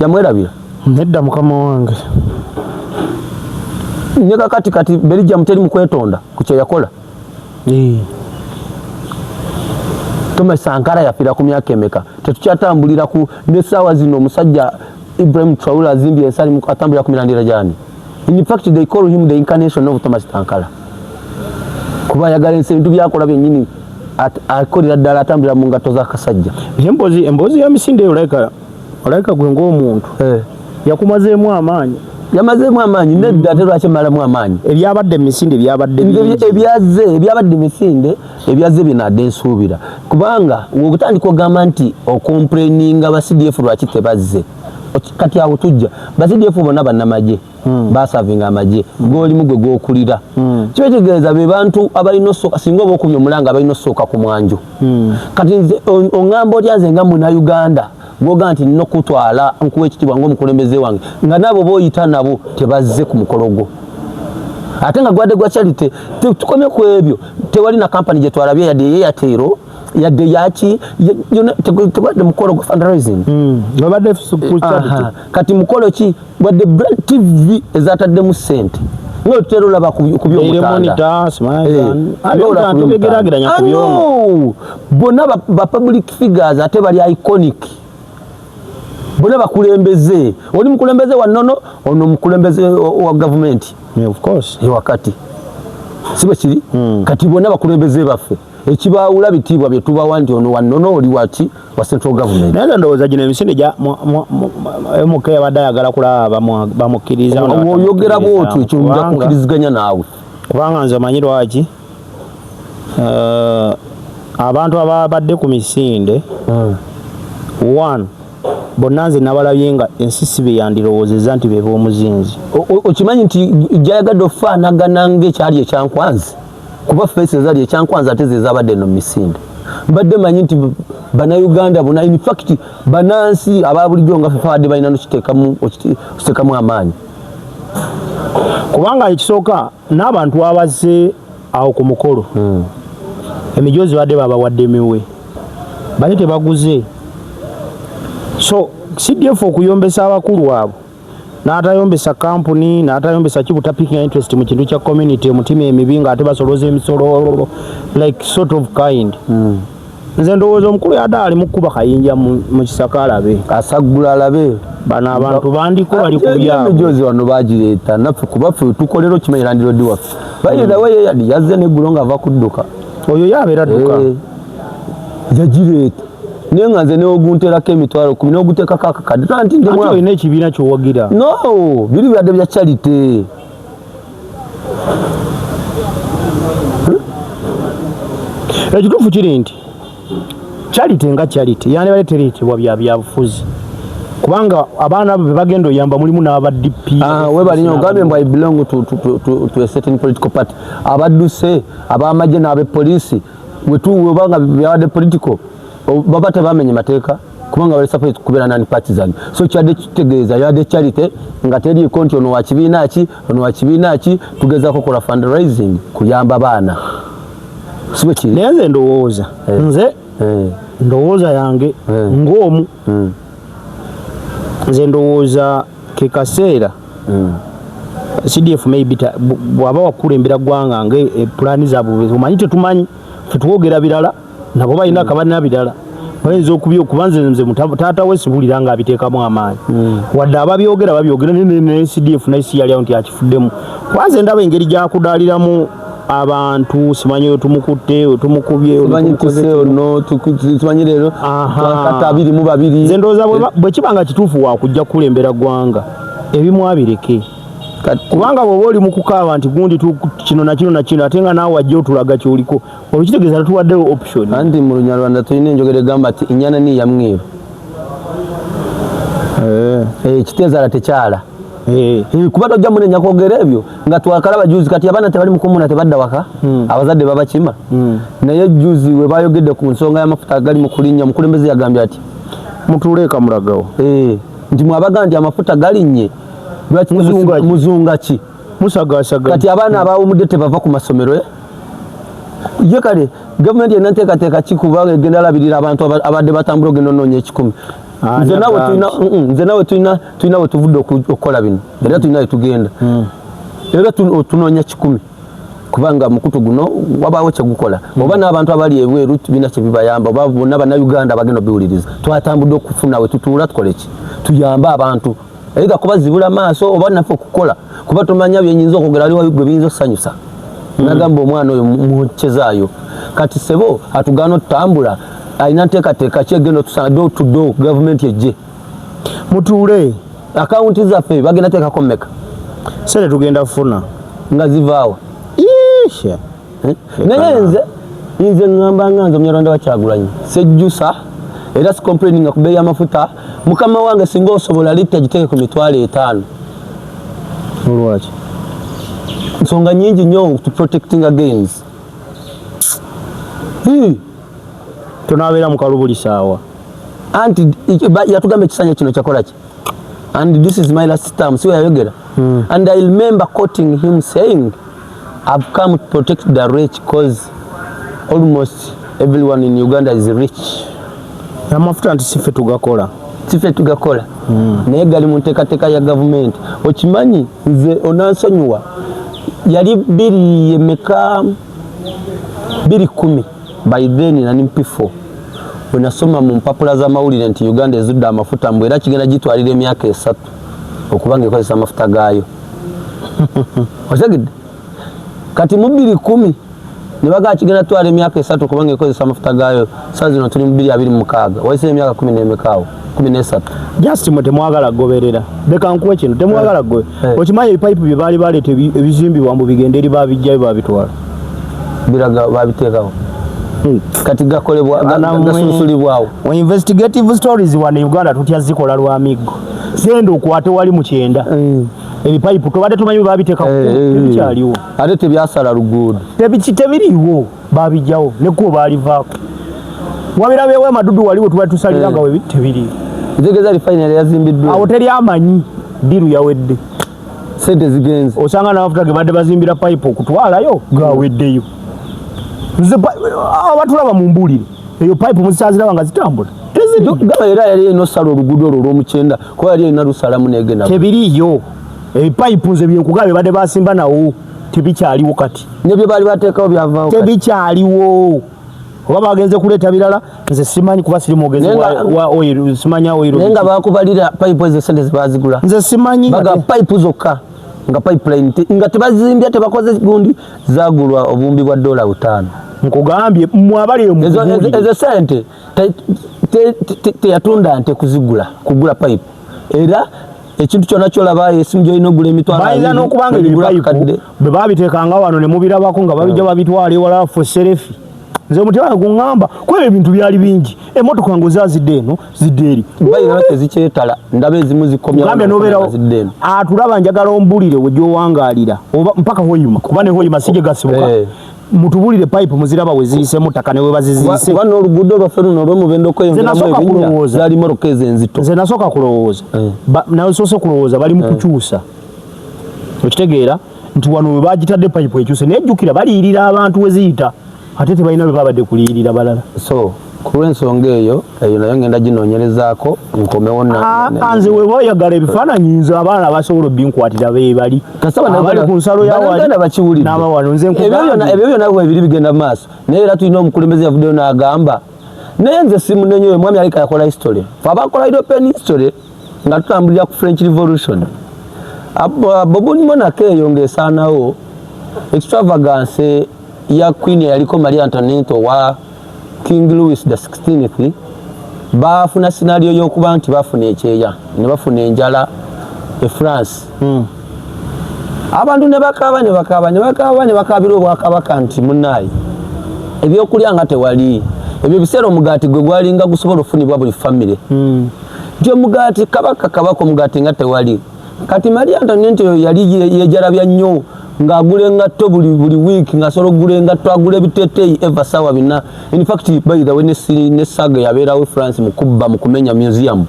yamwerabira
nedda mukama wange
nyega kati Belgium teri mu kwetonda ku kye yakola Thomas Sankara yafiira ku myaka emeka tetukyatambulira ku ne sawa zino omusajja Ibrahim Traoré azimbye ensali mu atambulira ku mirandira gyani in fact they call him the incarnation of Thomas Sankara kuba yagala ensi bintu byakola byennyini akolera ddala atambulira mu ngato z'akasajja
emboozi ya Misinde olaika gwe ng'omuntu yakumazeemu amaanyi
yamazeemu amaanyi nedda ate lwaki malamu amaanyi
ebyabadde Misinde
ebyabadde Misinde ebyazze binadde ensuubira kubanga wogutandika ogamba nti okomplaininga ba CDF lwaki tebazze kati awo tujja ba CDF bonna bannamagye basavinga amagye golimu gwe gwokulira kitegeeza be bantu abalina osooka singa oba okubya omulanga abalina osooka ku mwanjo kati oŋŋamba otyaze nga Munnayuganda gwoga nti nina okutwala nkuwa ekitibwa ng'omukulembeze wange nga nabo booyita nabo tebazze ku mukolo gwo ate nga gwadde gwa charity tukomye ku ebyo tewali na kampani gye twalabye yadde eyeyatero yadde yaki tebadde mukolo gwa fundraising kati mukolo ki wadde Brand TV ezataddemu ssente ng'otutera olaba ku by'omutanda bonna ba public figures ate bali iconic bonna bakulembeze oli mukulembeze wa nnono ono mukulembeze wa gavumenti wakati sibe kiri kati bonna bakulembeze baffe ekibaawula bitiibwa bye tubawa nti ono wa nnono oli waki wa central government
naye ndowooza gino emisinde gya MK yabadde ayagala kulaba bamukkiriza
oyogera bwotyo ekyo nja kukkiriziganya naawe
kubanga nze omanyi lwaki abantu ababadde ku misinde one bonna nze nabalabye nga ensi si be yandirowoozezza nti be b'omuzinzi
okimanyi nti gyayagadde okufaanagana ng'ekyali ekyankwanzi kuba fesi ezali ekyankwanzi ate ze zabadde no mu misinde mbadde manyi nti bannayuganda bonna in fact bannansi aba bulijjo nga fefe badde balina nokiteekamu amaanyi
kubanga ekisooka n'abantu abazze awo ku mukolo emijoozi badde babawadde miwe bali tebaguze so CDF okuyombesa abakulu abo n'atayombesa kampuni n'atayombesa kibuta picking interest mu kintu kya community mutima emibi nga ate basoloza emisolo like sort of kind nze ndowooza omukulu yadde ali mu kkuba kayinja mu kisaka alabe
asagula alabe
bano abantu bandiko bali ku byabo
emijoozi wano bagireeta naffe kuba ffe tukolera okimanya landiroodi waffe bayirawe yeyadi yazze n'eggulo ng'ava kudduka
oyo yabeera adduka
yagireeta naye nga nze neogunterako emitwalo 10 n'oguteekako akakadde tanti
ate olina ekibiina kyowagira
no biri byadde bya charity
ekituufu kiri nti charity nga charity yani bale tereetebwa byabufuzi kubanga abaana be bagenda oyamba mulimu n'aba DP
we balina ogambye mbu I belong to a certain political party abadduse ab'amagye n'abepoliisi webanga byabadde political baba tebamenye mateeka kubanga bali support kubeera nani partisan so kyadde kitegeeza yadde charity nga teriiko nti ono wa kibiina ki ono wa kibiina ki tugezaako kola fundraising kuyamba baana sibe kiri
naye nze ndowooza nze ndowooza yange ng'omu nze ndowooza ke kaseera CDF maybe bw'aba wakulembera ggwanga nga pulaani zaabwe omanyi tetumanyi tetwogera birala nabo balina akabalina birala bayinza okuba nze taata we sibulira nga abiteekamu amaanyi wadde ababyogera babyogera ne CDF naye si yaliawo nti akifuddemu kubanze ndaba engeri gyakudaaliramu abantu simanyi oyo tumukutte oyo tumukubye
simanyi leero twakata 22
nze ndowooza bwe kiba nga kituufu wakujja kukulembera ggwanga ebimu abireke kubanga bwoba oli mukukaaba nti gundi kino na kino na kino ate nga naawe wajja otulaga kyoliko olukitegeeza tuwaddewo option
anti mu Lunyarwanda tulina enjogera egamba ati ennyana ni ya mweru kiteezaala tekyala kuba tojja munenya kwogera ebyo nga twakalaba juzi kati abaana tebali mukumuna tebadda waka abazadde babakima naye juzi we bayogedde ku nsonga y'amafuta gali mu kulinnya omukulembeze yagambye ati
mutuleeka mulagawo
nti mwabaga nti amafuta galinnye muzunga ki
musagasaga
kati abaana abawumudde tebava ku masomero ye kale gavumenti yenna nteekateeka ki kuba egenda labirira abantu abadde batambula ogenda onoonya 1,000 nze nawe tulina we tuvudde okukola bino era tulina we tugenda era tunoonya 1,000 kubanga mukutu guno wabaawo kyegukola oba n'abantu abali ebweru tubina kyebibayamba oba bonna bannayuganda bagenda obiwuliriza twatambudde okufuna we tutuula tukole ki tuyambe abantu eitha kubazibula maaso oba naffe okukola kuba tomanya byenyinza okwogera aliwo gwe biyinza okusanyusa nagamba omwana oyo mukyezaayo kati sebo atugaana otutambula alina nteekateeka kyegenda otusanga do to do gavumenti ejje
mutuule
akawunti zaffe bagenda teekako mmeka
sente tugenda kufuna
nga zivaawo naye nze ngamba nganze omunyarwanda wakyagulanyi sejjusa era sicomplaininga ku bbeeyi y'amafuta mukama wange singa osobola litta giteeke ku $5,000
olwaki
nsonga nyingi nnyo to protecting against
tonabeera mu kalubuli saawa
anti yatugamba ekisanja kino kyakola ki and this is my last term siwe yayogera and I remember quoting him saying I've come to protect the rich because almost everyone in Uganda is rich.
Amafuta nti sife tugakola
naye gali mu nteekateeka ya gavumenti okimanyi nze onansonyiwa yali 2010 by then na nimp4 wenasoma mu mpapula z'amawulire nti Uganda ezudde amafuta mbwe era kigenda gitwalira emyaka 3 okubanga ekozesa amafuta gaayo osegedde kati mu 2010 ne baga kigenda twala emyaka 3 okubanga ekozesa amafuta gaayo saa zino tuli mu 2026 wayise emyaka 10 n'emekaawo 13
just mwe temwagala goberera beka nkuwe kino temwagala gobe okimanyi ebipayipu bye baali baleeta ebizimbibwa mbu bigenda eri babijjayo babitwala
biraga babiteekawo kati gakolebwa gasusulibwawo
investigative stories wano Uganda tutya zikola lwa miggo sende okwate wali mu 9 ebipayipu tobadde tumanyi babiteeka tebikyaliwo
ate tebyasala luguudo
tebiriwo babijjawo nekkubo baalivaako wabira bewe madudu waliwo tuba tusalira nga we tebiriwo
ntegeza refinery yazimbiddwa
awo teri amanyi diru yawedde
sente zigenze
osanga n'amafuta ge badde bazimbira payipu okutwalayo gaweddeyo nze abatulaba mu mbuulire eyo payipu muzisaziraba nga zitambula
gaba era yali eno sala oluguudo olwo olw'omukyenda kuba yali erina lusalamu negenda
tebiriyo ebipayipu nze byenkugabe badde basimba nawo tebikyaliwo kati
nebyo baali bateekawo byavaawo
tebikyaliwo oba bagenze kuleeta birala nze simanyi kuba siri mwogezi wa oil simanya oil
naye nga bakubalira payipu ezo sente zibazigula
nze simanyi
baga payipu zokka nga pipeline nga tebazimbya tebakoze gundi zagulwa obumbi bwa $5
nkugambye mwabali
ezo sente teyatunda nte kugula pipe era ekintu kyonna kyolaba esimu gyolina ogula emitwalo
bayinza n'okubanga ebipayipu bwe babiteekanga wano ne mubirabako nga babijja babitwala ewala ffe serefi nze omutima guŋŋamba kuba ebintu byali bingi emmotoka ngo zazidde eno zidde eri
bayina tezikyetala ndaba ezimu zikomyagambye
nobeerawo atulaba njagala ombulire we gyowangaalira oba mpaka hoyima kuba ne hoyima sije gasibuka mutubulire pipe muziraba we ziyise mutaka ne we baziziyise
kuba n'oluguudo lwaffe luno olw'omubendo okweyongeramu ebinnya zaali motoka ezo enzito
nze nasooka kulowooza nawe soose kulowooza bali mu kukyusa okitegeera nti wano we bagitadde pipe ekyuse naye jjukira baliyirira abantu we ziyita ate tebalina bwe babadde kuliyirira balala
so kulw'ensonga eyo nayo ngenda ginoonyerezaako nkomewo
nze weba oyagala ebifaananyi nze abaana basobola obinkwatira beebali abali ku nsalo
yawali ebyo byonna bwebiri bigenda mu maaso naye era tulina omukulembeze yavuddeyo n'agamba naye nze simunenyeyo omwami alika yakola history fe abakola european history nga tutambulira ku French Revolution Bobu Monarchy eyo ng'esaanawo extravagance ya Queen yaliko Maria Antoinette wa King Louis the 16th bafuna scenario y'okuba nti bafuna ekyeya ne bafuna enjala e France abantu ne bakabira obwakabaka nti munnaye ebyokulya nga tewali ebyo biseera omugaati gwe gwalinga gusobola ofunibwa buli famire nti omugaati kabaka omugaati nga tewali kati Maria Antoinette yali yejarabya nnyo ng'agula engatto buli wiiki ng'asobola okugula engatto agula ebiteeteeyi eva sawa bina. In fact by the way ne saga yabeerawo France mu kumenya museum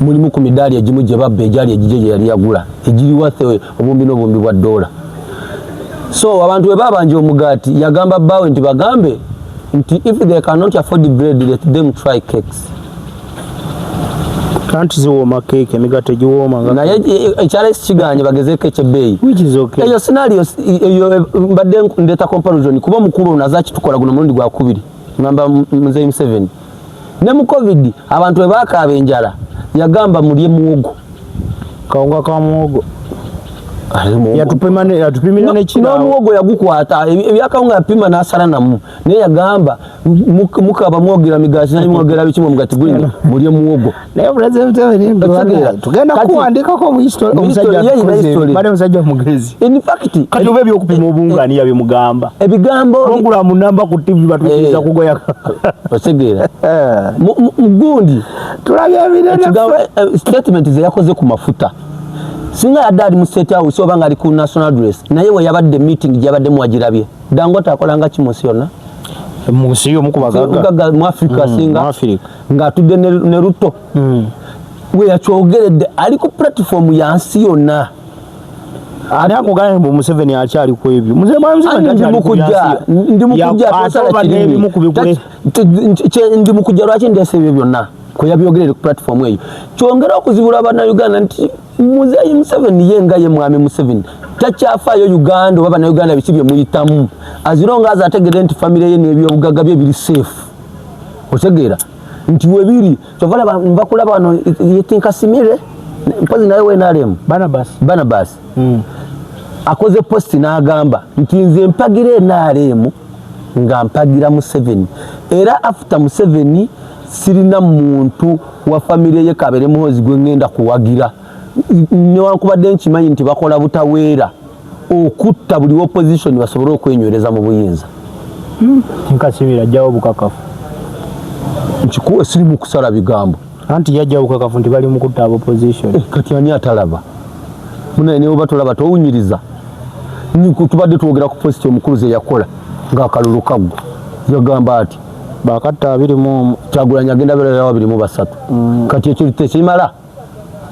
mulimu ku midaali egimu gye babba egyali egije gye yali yagula egiri wathe obumbi n'obumbi bwa $. So abantu bwe babanja omugaati yagamba bbaawe nti bagambe nti if they cannot afford bread let them try cakes.
Kanti ziwooma cake emigatte giwooma nga
naye ekyala ekiganye bagezeeko ekyebbeeyi
which is okay.
Eyo scenario eyo mbadde ndeeta comparison kuba mukulu ono azakitukola guno mulundi gwa kubiri ngamba Muzeeyi Museveni ne mu covid abantu bwe baakaaba enjala yagamba mulye muwogo
kawunga ka muwogo yatupimira nekina
n'omuwogo yagukwata ebyakawunga yapima n'asala namu naye yagamba mukaba mwogera migaati naye mwogera bikimu omugati gulina mulye muwogo
naye President tugenda kuwandikako omusajja mugezi
in fact
kati oba ebyokupima obunga ani yabimugamba
ebigambo
ongulamu namba ku TV batukiza kugoya
otegeera mugundi tulabye ebinene statement ze yakoze ku mafuta singa yadali mu state house oba nga ali ku national address naye we yabadde meeting gyabadde mwagirabye Dangote akolanga kimusi yonna
munsi yo mukubagaga
mu Africa singa nga atudde ne Ruto we yakyogeredde ali ku platform ya nsi yonna
ani akugana mbu Museveni akyali ku ebyo
ndi mukujja lwaki ndese ebyo byonna kwe yabyogerere ku platform eyo kyongera okuzibula abannayuganda nti Muzeeyi Museveni yenga ye mwami Museveni takyafaayo Uganda oba bannayuganda biki bye muyitamu azironga azategere nti famire ye n'ebyobugaga bye biri safe otegeera nti webiri kyovala bakulaba wano yetinkasimire mpozi naye wenaalemu Barnabas akoze posti n'agamba nti nze mpagira enaalemu nga mpagira Museveni era after Museveni sirina muntu wa famire ye kabere muhozi gwe ngenda kuwagira newankubadde nkimanyi nti bakola butaweera okutta buli opposition basobole okwenywereza mu buyinza
nkasibira jjawo bukakafu
nkikuwe siri mu kusala bigambo
anti yajjawo bukakafu nti bali mu kutta opposition
kati ani atalaba munaye ne oba tolaba towunyiriza tubadde twogera ku posti omukulu ze yakola ng'akalulu kaggwa yagamba ati
bakatta 20
Kyagulanyi agenda beera 23 kati ekyo tekimala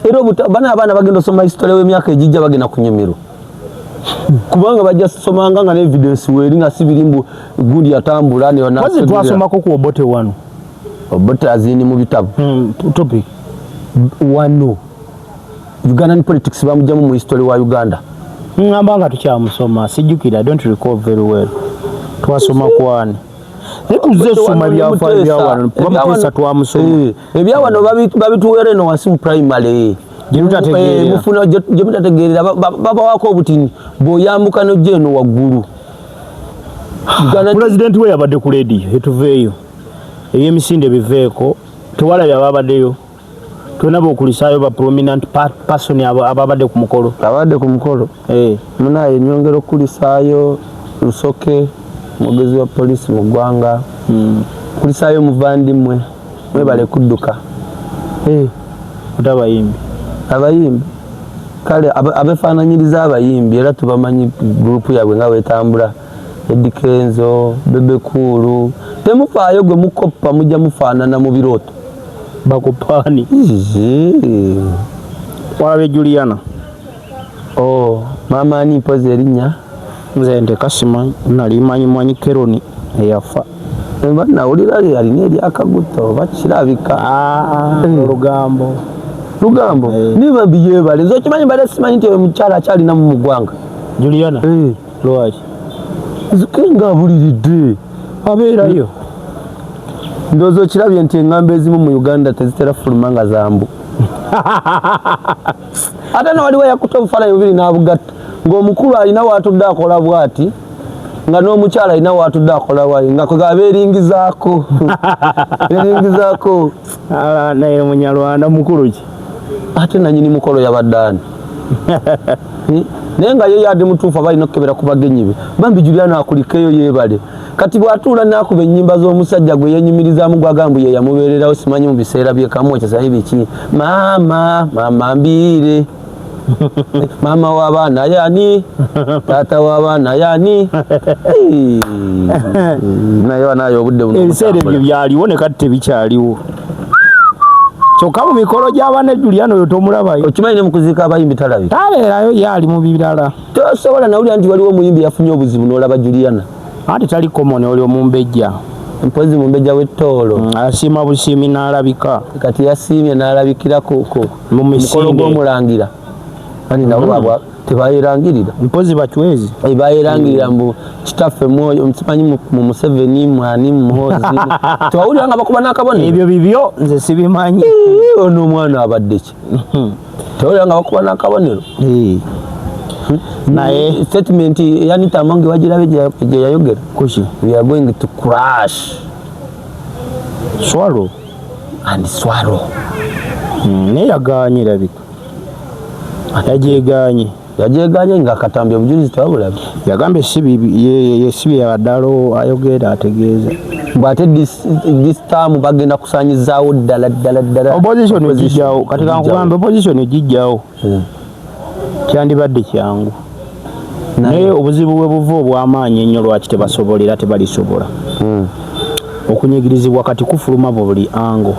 era bana abaana bagenda osoma history w'emyaka ejijja bagenda kunyumirwa kubanga bajja somanga nga ne evidence weeri nga sibirimbu gundi yatambula ne wana
wazi twasomako ku Obote wano
Obote azini mu bitabu
topic
wano Ugandan politics bamujjamu mu history wa Uganda
ngamba nga tukyamusoma sijjukira I don't recall very well twasoma kwani tuze soma byafaayo byawano bamutesa twamusoma
ebyawano babituwere no wasi primary mufuna gye mutategeerera baba wako obutini bw'oyambuka n'ojjeeno waggulu
President we yabadde ku radio etuveeyo eby'emisinde biveeko tewalabye ababaddeyo tulina b'okulisaayo ba prominent person ababadde ku mukolo
munaye nyongera okulisaayo Lusoke mugezi wa polisi mu ggwanga kulisaayo muvandimwe mwebale kudduka
abayimbi
kale abefaananyiriza abayimbi era tubamanyi gurupu yabwe nga wetambula Eddie Kenzo Bebe Cool temufaayo gwe mukoppa mujja mufaanana mu birooto
bakupaani walabe Juliana
maama ani mpozi erinnya
nze ntekasimanyi nali manyi Keroni eyafa
nawulira alina eryakaguto bakirabika lugambo niba byebale nze okimanyi mbadde simanyi nti omukyala akyalina mu ggwanga
Juliana lwaki
zikenga abuliridde
abeerayo
ndowooza okirabye nti eŋŋambo ezimu mu Uganda tezitera fuluma nga zambu ate nawaliwo yakuta obufaananyi bubiri n'abugatta ng'omukulu alina waatudde akola bw'ati nga n'omukyala alina waatudde akola bw'ati nga kwegaba eringizaako
naye munyalwanda mukulu ki
ate nanyini mukolo yabadde ani nenga ye yadi mutufa bali nokebera kubagenyi be bambi Juliana akulikeyo yebale kati bwatula nakuba ennyimba z'omusajja gwe yenyumiriza mu gwagambu ye yamubererawo simanyi mu biseera bye kamwe kya hivi ki mama mbire mama w'abaana yani tata w'abaana yani nayo obudde buno
ebiseera ebyo byaliwo ne kati tebikyaliwo kyokka mu mikolo gy'abaana Juliana oyo tomulabayo
okimanyi ne mu kuziika abayimbi talabi
tabeerayo yali mu birala
tosobola nawulira nti waliwo omuyimbi yafunye obuzibu n'olaba Juliana
anti tali komoni oli omumbejja
mpozi mumbejja w'ettoolo
asiima busiimi n'alabika
kati yasiimye n'alabikira ku mukolo gw'omulangira ani nabo tebayerangirira
mpozi bachwezi
bayerangirira mbu kitaffe mwoyo msimanyi mu Museveni mwani Muhoozi tewawulira nga bakuba n'akabonero
ebyo bibyo nze sibimanyi
ono omwana abadde ki tewawulira nga bakuba n'akabonero naye statement yani Tamange wagirabe gye yayogera
kuki
we are going to crash
swallow
and swallow
ne yaganyira biko yajeganye nga katambye obujulizi twabulabe yagambe sibi yabadalo ayogera ategeeza
bwate this time bagenda kusanyizaawo ddala
opposition ejijjawo kati kankugambe opposition ejijjawo kyandibadde kyangu naye obuzibu bwe buva obw'amaanyi ennyo lwaki tebasobolera tebalisobola okunyigirizibwa kati kufuluma buli ango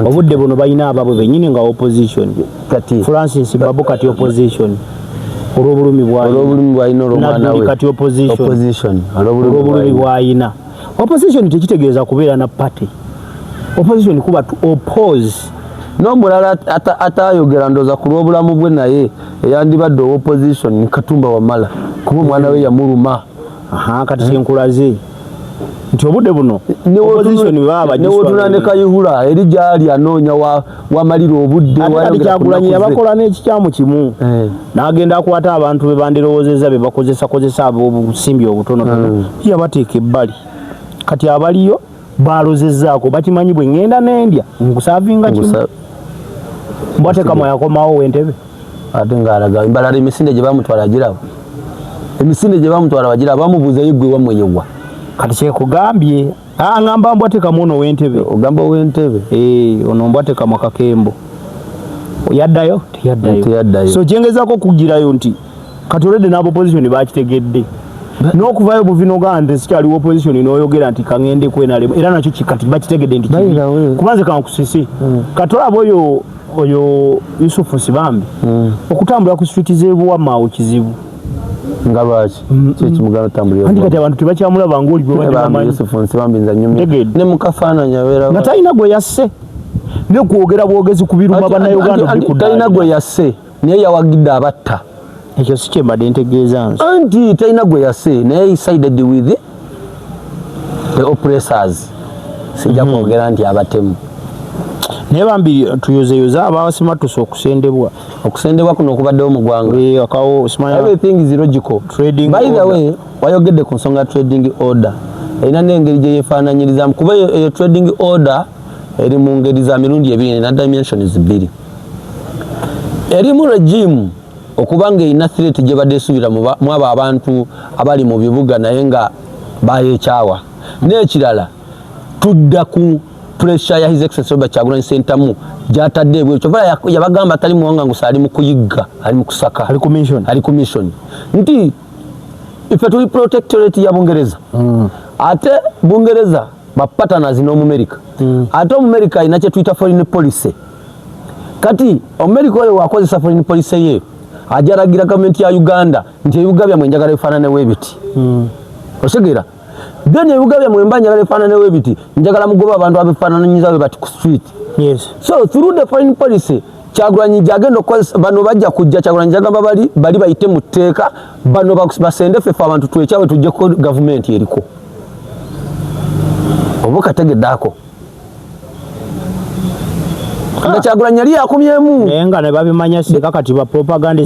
obudde buno balina ababwe bennyini nga opposition
kati
Francis Babu kati opposition olw'obulumi
bw'alina olw'omwana we
kati opposition olw'obulumi bw'alina opposition tekitegeeza kubeera na party opposition kuba to oppose
n'omulala atayogera ndooza ku lw'obulamu bwe naye eyandibadde opposition ni Katumba Wamala kuba omwana we yamuluma
kati kyenkulaze nti obudde buno opposition baba
newootuna ne Kayihura eri gyali anoonya wamalira obudde
Kyagulanyi yabakola n'ekikyamu kimu n'agenda akwata abantu be bandirowoozezza be bakozesa obusimbi obutonotono yabateeka ebbali kati abaliyo balozezzaako bakimanyi bwe ŋŋenda n'endya nkusaavinga kimu mbwatekamwe yakomawo w'entebe
ate ng'alaga embalala emisinde gye bamutwala agiraba emisinde gye bamutwala bagiraba bamubuuza yeggwe wamwe yewa
kati kyekugambye ngamba mbwatekamu ono w'entebe
ogamba w'entebe
ono mbwatekamu akakembo yaddayo teyaddayo so kyengezaako kugirayo nti kati olwedde n'abo opposition bakitegedde n'okuvaayo buvinoga nti sikyaliwo opposition n'oyogera nti kaŋŋende kwenalemu era nakyo kati bakitegedde nti kubanze kankusisi kati olaba oyo Yusufu Sibambi okutambula ku street z'ebuwamaawo kizibu
nga baki kyekimugano tambulira
andi kati abantu tebakyamulaba ng'oli gwe bamanyi
Yusufu Nsibambi nza nyumye ne mukafaananyi abeera
nga talina gwe yasse ne kwogera bwogezi ku biruma bannayuganda
talina gwe yasse naye yawagidde abatta
ekyo si kyembadde ntegeeza nze
anti talina gwe yasse naye he sided with the oppressors sijja kwogera nti abatemu
naye bambi tuyozeyoza abawasimatusa okusendebwa
kuno okubaddewo mu ggwanga everything is logical by the way wayogedde ku nsonga trading order erina n'engeri gye yeefaananyirizamu kuba eyo trading order eri mu ngeri za mirundi ebiri na dimensions bbiri erimu regime okuba nga erina threat gye badde esubira mu abo abantu abali mu bibuga naye nga bayekyawa n'ekirala tudda ku pressure ya His Excellency Robert Kyagulanyi Ssentamu gyatadde ebwe kyova yabagamba atali muwanga ngusa ali mu kuyigga ali mu kusaka ali ku mission nti ife tuli protectorate ya Bungereza ate Bungereza ba partners n'Omumerika ate Omumerika alina kye tuyita foreign policy kati Omumerika oyo wakozesa foreign policy ye ajaragira gavumenti ya Uganda nti ebibuga byamwe njagala bifaanane webiti osegeera then ebibuga byamwe mba njagala bifaanane webiti njagala mugoba abantu abifaananyiza bwe bati ku street so through the foreign policy Kyagulanyi gyagenda okukozesa bano bajja kujja Kyagulanyi gyagamba bali bayite mu tteeka bano basende ffe abantu twekyawe tujjeko gavumenti eriko oba kategeddaako nga Kyagulanyi yali yakumyemu
naye nga ne babimanya sika kati ba propaganda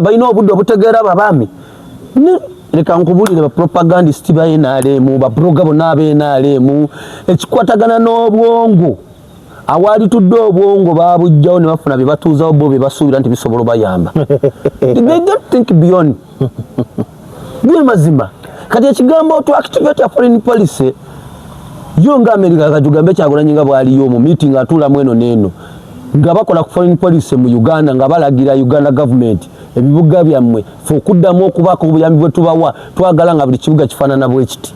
balina obudde obutegeera babaami leka nkubulire ba propagandist ba NRM ba bloga bonna ba NRM ekikwatagana n'obwongo awali tudde obwongo babujjawo ne bafuna bye batuuzawo bo bye basuubira nti bisobola bayamba. They don't think beyond. Bye mazima. Kati ekigambo to activate a foreign policy yo nga America katugambe Kyagulanyi nga bwaliyo mu meeting atula mweno neno nga bakola ku foreign policy mu Uganda nga balagira Uganda government ebibuga byammwe fokuddamu okubaka obuyambi bwe tubawa twagala nga buli kibuga kifaanana bwekiti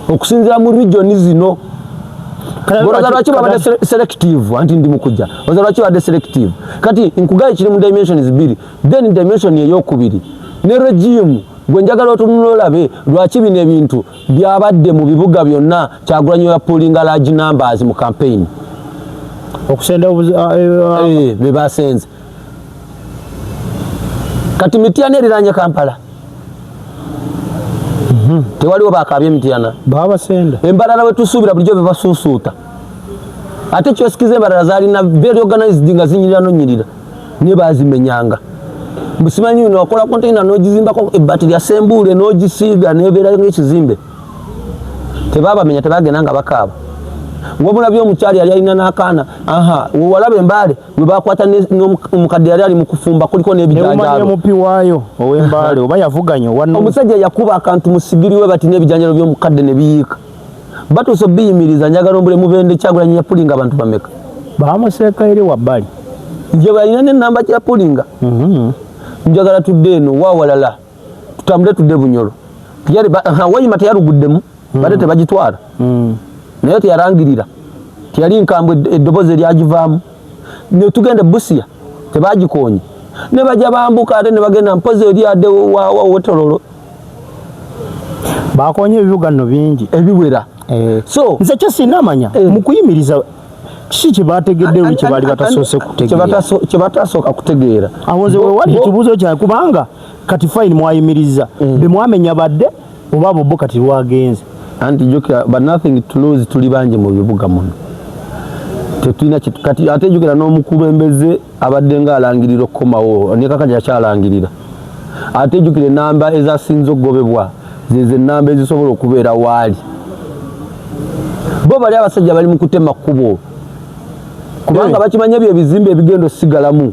okusinzira mu region zino. Lwaki babadde selective anti ndi mukujja lwaki babadde selective kati nkugaye kiri mu dimensions bbiri then dimension ey'okubiri ne regime gwe njagala otunula olabe lwaki bino ebintu byabadde mu bibuga byonna Kyagulanyi ya pooling large numbers mu campaign
okusenda
be basenze kati Mityana eriranye Kampala tewaliwo bakabye Mityana
babasenda
embalala we tusuubira bulijjo be basuusuuta ate kyosikiza embalala zaalina very organized nga zinyirira nonyirira ne bazimenyanga musimanyi nokola container nogizimbako ebbati lya Sembule nogisiiga nebeera ng'ekizimbe tebabamenya tebagenda nga bakaaba ng'omulabi omukyali yali alina n'akaana walaba embaale we bakwata n'omukadde yali ali mu kufumba kuliko n'ebijanjaalo
mupi waayo ow'embaale oba yavuganya
omusajja yakuba akantu mu sigiri we bati n'ebijanjaalo by'omukadde ne biyiika batuuse biyimiriza njagala ombule mubende Kyagulanyi ya pulinga abantu bameka
bamuseeka eri wabbali
nje balina n'ennamba kya pulinga njagala tudde eno wawalala tutambule tudde Bunyoro wayima teyaluguddemu badde tebagitwala naye teyarangirira teyali nkambwe eddoboozi eryagivaamu ne tugende Busia tebagikonye ne bajja bambuka ate ne bagenda mpozi eri adde wetololo
bakonye ebibuga nno bingi
ebiwera so
nze kyo sinamanya mu kuyimiriza kiki kyebategeddewo kyebaali batasoose kutegeera
kyebatasooka kutegeera
awoze wewali ekibuuzo kyawe kubanga kati fine mwayimiriza bemwamenya badde oba bo kati lwagenze
anti jukira but nothing to lose tuli banje mu bibuga muno tetulina kati ate jukira n'omukulembeze abadde nga alangirira okukomawo ne kakati akyalangirira ate jukira enamba ezasinze okugobebwa zeze enamba ezisobola okubeera waali bo bali abasajja bali mu kutema kkubo kubanga bakimanya byebizimbe ebigendo sigalamu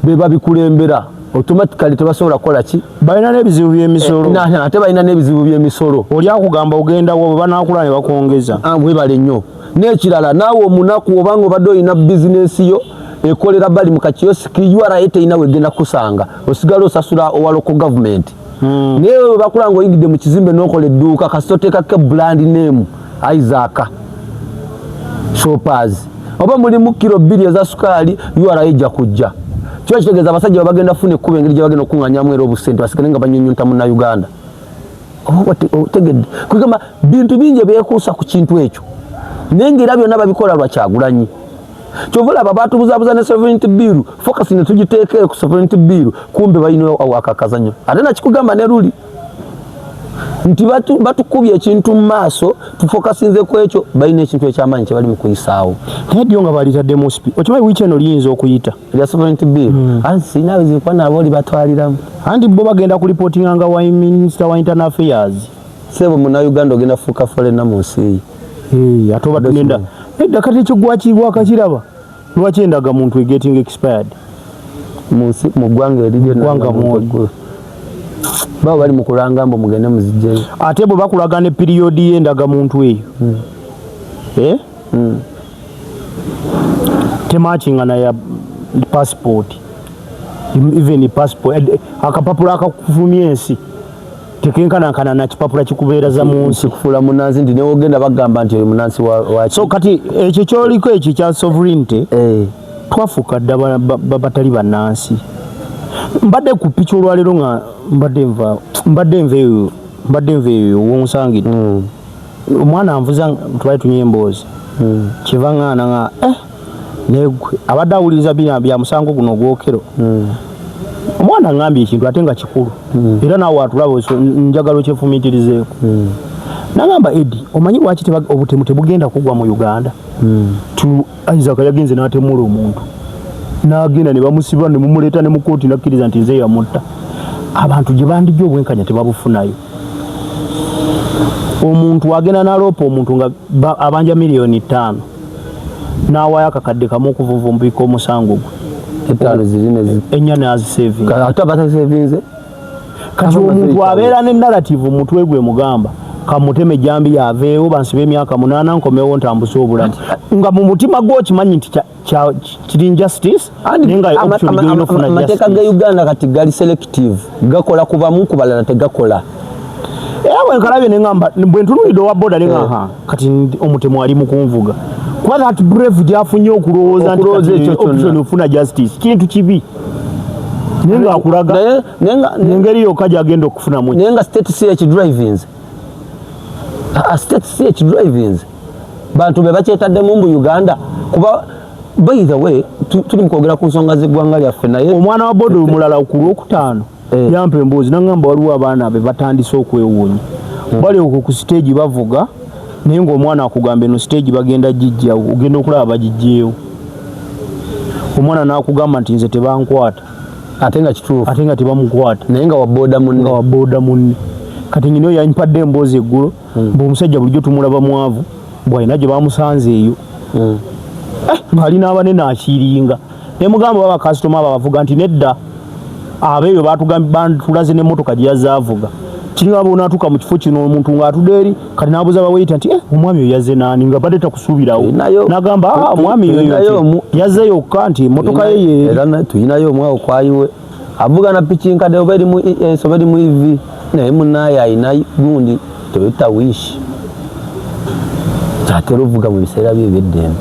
be babikulembera automatically tebasobola kukola ki
balina n'ebizibu by'emisolo
ate balina n'ebizibu by'emisolo
oli akugamba ogenda wo banakula ne bakongeza
webale nnyo n'ekirala naawe omunaku obanga obadde olina bizinesi yo ekolera bali mu kakiyosiki URA teyina wegenda kusanga osigala osasula owa local government naye we bakulanga oyingidde mu kizimbe n'okola edduuka kasita oteekako brand name Isaac Shoppers oba mulimu kilo 2 eza sukaali URA ejja kujja kyo kitegeeza abasajja bagenda fune ekkuba engeri gye bagenda okuŋŋanyamu era obusente basigale nga banyonyonta mu Uganda otegedde kugamba bintu bingi byekuusa ku kintu ekyo naye ng'era byonna babikola lwa Kyagulanyi kyova olaba baatubuzabuza ne sovereignty bill focus ne tugiteekere ku sovereignty bill kumbe balina akakazanyo ate nakikugamba ne luli nti batukubye ekintu mu maaso tufokasinze ku ekyo balina ekintu ekyamaanyi kye bali mu kuyisaawo
naye ddyo nga balitadde spi okimanyi wiiki eno liyinza okuyita
erya sovereignty bill anti sinawe zikuba nabo oli batwaliramu
anti bo bagenda kulipootinga nga wa minister wa internal affairs
sebo Munnayuganda ogenda fuuka foreigner mu nsi
ate oba tugenda edda kati ekigwakirwa kakiraba lwaki endaga muntu egetting expired
mu ggwanga erigyeggwanga mweggulo baba bali mu kulanga mbu mugende muzijjeyo
ate bwe bakulaga ne piriyodi y'endaga muntu eyo temachingana ya passport even passport akapapula akakufumya ensi tekenkanankana na kipapula kikubeera za mu nsi
kufuula munansi nti newogenda bagamba nti oyo munansi wa
so kati ekyo kyoliko ekyo kya sovereignty twafuuka dda batali bannansi mbadde ku picha olwaleero nga mbadde nva eyo wonsangire omwana anvuza twali tunywa emboozi kiva ŋŋaana nga negwe abadde awuliriza bya musango guno ogwokero omwana aŋŋambye ekintu ate nga kikulu era naawe atulaba njagala okyefumiitirizeeko nagamba Edi omanyi lwaki obutemu tebugenda kugwa mu Uganda Isaac yagenze n'atemula omuntu n'agenda ne bamusiba ne mumuleeta ne mu kooti nakkiriza nti nze yamutta abantu gye bandijja obwenkanya tebabufunayo omuntu agenda n'aloopa omuntu nga abanja $5,000,000 n'awaayo akakadde kamu okuvuvumbika omusango gwe
etaano zirine
ennya n'azisevinga
ate abatasevinze
kati omuntu abeera ne narrative omutwe gwe mugamba kamuteme jambi yaveewo bansibe emyaka 8 nkomewo ntambuza obulamu nga mu mutima gwo kimanyi nti kiri injustice nenga
amateeka ga Uganda kati gali selective gakola kubamu ku balala tegakola
ewe nkalabye nengamba bwe ntunulidde owa boda nenga kati omutemu ali mu kunvuga kuba that brave gyafunye okulowooza nti option ofuna justice kintu kibi nenga akulaga nengeri yokka gyagenda okufunamu
nenga state CH drivings state CH drivings bantu be bakyetadde mu Uganda kuba by the way tuli mukwogera ku nsonga z'eggwanga lyaffe naye
omwana wa boda omulala ku Lwokutaano yampa emboozi nangamba waliwo abaana be batandise okwewuunya bali okwo ku stage bavuga naye ng'omwana akugamba eno stage bagenda gijjawo ogenda okulaba bagijjeewo omwana n'akugamba nti nze tebankwata
ate nga kituufu
ate nga tebamukwata
naye nga wa boda munne
kati nyina oyo yampadde emboozi eggulo ng'omusajja bulijjo tumulaba mwavu bw'alina gye bamusanze eyo ng'ali n'abanene akiiringa ne mugamba baba kasitoma abo bavuga nti nedda abeeyo batulaze n'emmotoka gye yazze avuga kiri abo n'atuuka mu kifo kino omuntu ng'atudde eri kati n'abuuza baweyita nti omwami oyo yazze naani nga badde takusuubirawo n'agamba omwami oyo yazze yokka nti emmotoka ye
era tuyinayo omwawo kwayiwe avuga na piki nkadde oba eri mu ivi naye munaaye ayina gundi tebeta wish atera ovuga mu biseera bye eby'eddembe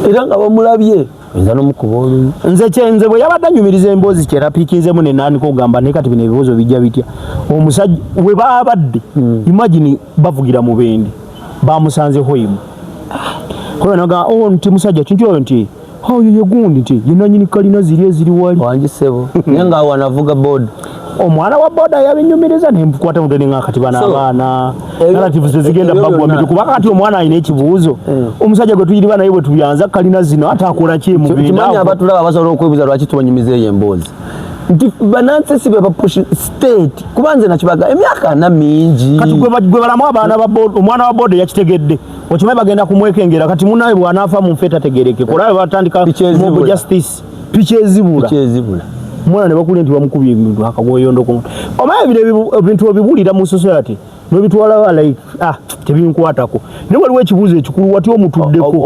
era nga bamulabye oyinza n'omukuba oluyi nze
bwe yabadde anyumiriza emboozi kyerapiikinzemu nenaani kogamba naye kati bino ebibuuzo bijja bitya omusajja we baabadde imagine bavugira mu bende bamusanze hoyimu konaga nti musajja kintu oyo nti oyo yegundi nti yenanyini kalina ziri eziri wali
wanjisebo naye nga wanavuga boda
omwana wa boda yabinyumiriza nempukwata mutene nga kati bana abaana narrative zigenda bagwa mitu kuba kati omwana alina ekibuuzo omusajja gwe tuyiriba naye bwe tubyanza kalina zino atakola ki mu bintu
kimanyi abatulaba basobola okwebuuza lwaki tubanyumiza eyo emboozi nti banansesi be bapush state kubanze nakibaga emyaka na mingi
kati gwe balamu abaana ba boda omwana wa boda yakitegedde okimanyi bagenda kumwekengera kati munawe bw'anaafa mu nfeeta tegereke kolabe batandika mob justice piki ezibula mwana ne bakuli nti bamukubye ebintu akagoyondo ku omaye ebintu ebibulira mu society n'ebitwala like tebinkwatako naye waliwo ekibuuzo ekikulu wati omutuddeko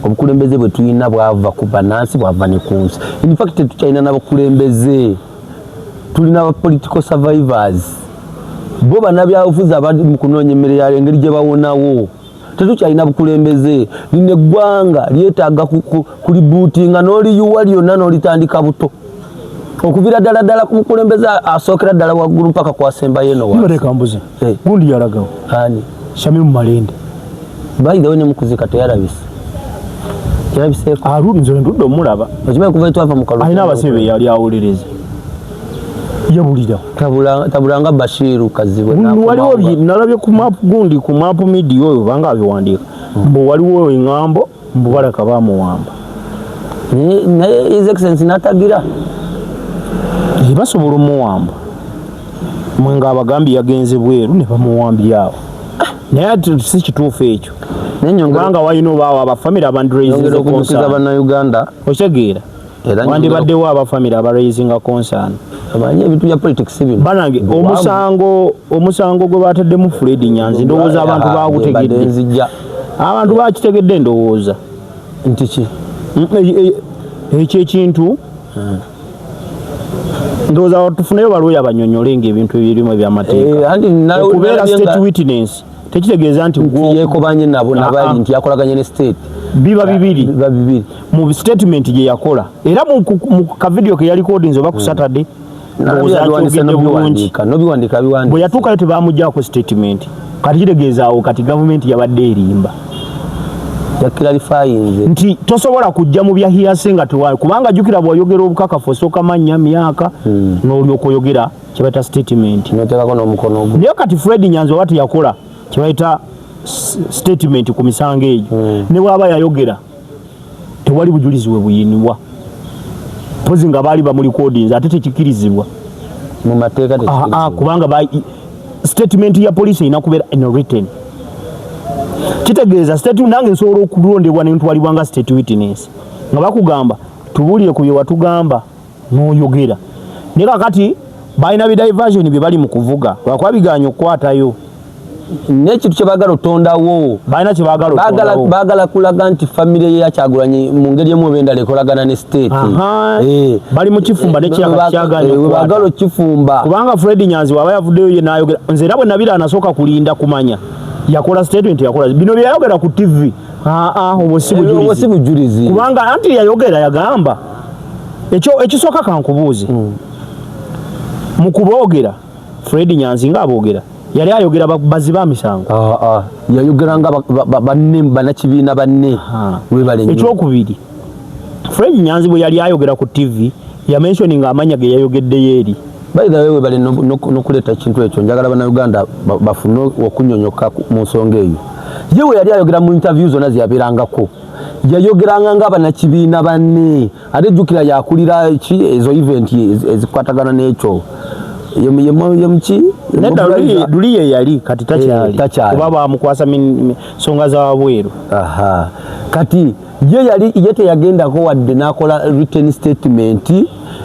obukulembeze bwe tuyina bwava ku banansi bwava ne ku nsi in fact tetukyalina n'abakulembeze tulina aba political survivors bo bannabyabufuzi abali mu kunoonya emmere yayo engeri gye bawonawo tetukyalina bukulembeze lino eggwanga lyetaaga kulibuutinga n'oliyuwa lyonna n'olitandika buto okuvira ddala ku mukulembeze asookera ddala waggulu mpaka kwasembayo eno
watekambuze gundi yalagawo
ani
Shamimu Malende
bayidewo ne mukuzika teyalabise yalabiseeko
nze ndudde omulaba
okimanyi kuva etwava mu kalu
alina abasibe yali awolereza yabulira
tabulanga Bashiru Kazibwe
waliwo nalabye ku map gundi ku map media oyo banga abiwandiika mbo waliwo eŋŋambo mbo balaka bamuwamba
naye his excellency natagira
basobola omuwamba mwenga abagambye yagenze bweru ne bamuwambyawo naye si kituufu ekyo kubanga walina obaawo abafamire
abandraisinga bannayuganda
okitegeera wandibaddewo abafamire abaraisinga concern
amanyi ebintu bya politics bino
banange omusango gwe bataddemu Fred Nyanzi ndowooza abantu bagutegedde abantu bakitegedde ndowooza
nti ki
ekyo ekintu ndowooza tufuneyo balwoyo abanyonyole ng'ebintu ebirimu ebyamateeka okubeera state witness tekitegeeza nti
yekobanye nabo nabali nti yakolaganye ne state
biba bibiri mu statement gye yakola era mu kavidiyo ke yali kodinze oba ku Saturday bwe yatuukayo tebamuggyako statement kati kitegeeza awo kati gavumenti yabadde erimba nti tosobola kujja mu byahiyase nga tewayo kubanga jjukira bw'oyogera obukakafu osooka mannya myaka n'olyoka oyogera kye bayita statement naye kati Fred Nyanzi oba teyakola kye bayita statement ku misango egyo ne bw'aba yayogera tewali bujulizi we buyinibwa pozi nga baali bamulikodinze ate tekikirizibwa
mu mateeka
kubanga statement ya poliisi erina kubeera in written kitegeeza state nange nsobola okulondebwa ne ntwalibwa nga state witness nga bakugamba tubulire ku bye watugamba n'oyogera ne kakati balina bidiversion bye bali mu kuvuga lwakuba biganya okukwatayo
n'ekintu kye baagala otondawo
balina kye
baagala kulaga nti famire ya Kyagulanyi mu ngeri emu oba endala ekolagana ne state
bali mu kifumba nekiraka
baagala okifumba
kubanga Fred Nyanzi waba yavuddeyo ye n'ayogera nze era bwe nabira anasooka kulinda kumanya yakola statement yakola bino bye yayogera ku TV obwo si bujulizi kubanga anti yayogera yagamba ekisooka kankubuuze mu kuboogera Fred Nyanzi nga aboogera yali ayogera baziba misango
yayogera nga banne banakibiina banne
ekyokubiri Fred Nyanzi bwe yali ayogera ku TV yamentioninga amanya ge yayogeddeyo eri
by the way webale nokuleeta ekintu ekyo njagala bannayuganda bafune okunyonyoka mu nsonga eyo yewe yali ayogera mu interview zonna zeyabeerangako yayogeranga nga banakibiina banne ate jjukira yakulira ezo event ezikwatagana n'ekyo yemuki
nedda Duliye yali kati takyali kuba bamukwasa nsonga z'awabweru
kati ye teyagendako wadde n'akola written statement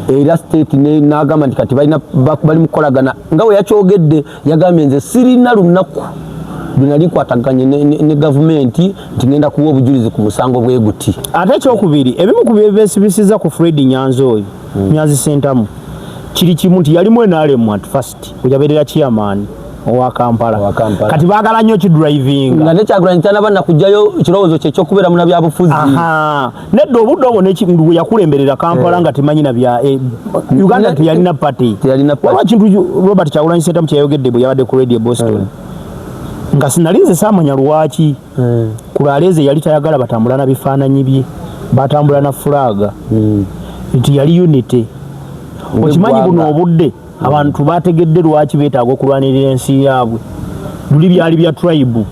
era state n'agamba nti kati bali mukolagana nga we yakyogedde yagambye nze sirina lunaku lwenali kwataganye ne gavumenti nti ngenda kuwa obujulizi ku musango bwe guti
ate ekyokubiri ebimu ku byebesibisiza ku Fred Nyanzi oyo Nyanzi Sentamu kiri kimu nti yalimu NRM at first kujaberera chairman owa Kampala kati baagala nnyo kidriving
nga ne Kyagulanyi tanaba kujjayo ekirowoozo kye ekyokubeera muna byabufuzi
nedda obudde obwo n'ekintu yakulemberera Kampala nga temanyi na bya Uganda teyalina party waba kintu Robert Kyagulanyi Sentamu kyeyayogedde bwe yabadde ku radio Boston nga sinalinze saamanya lwaki kulaaleze yali tayagala batambula na bifaananyi bye batambula na fulaga nti yali unity okimanyi buno obudde abantu bategedde lwaki beetaaga okulwanirira ensi yaabwe luli byali bya tribe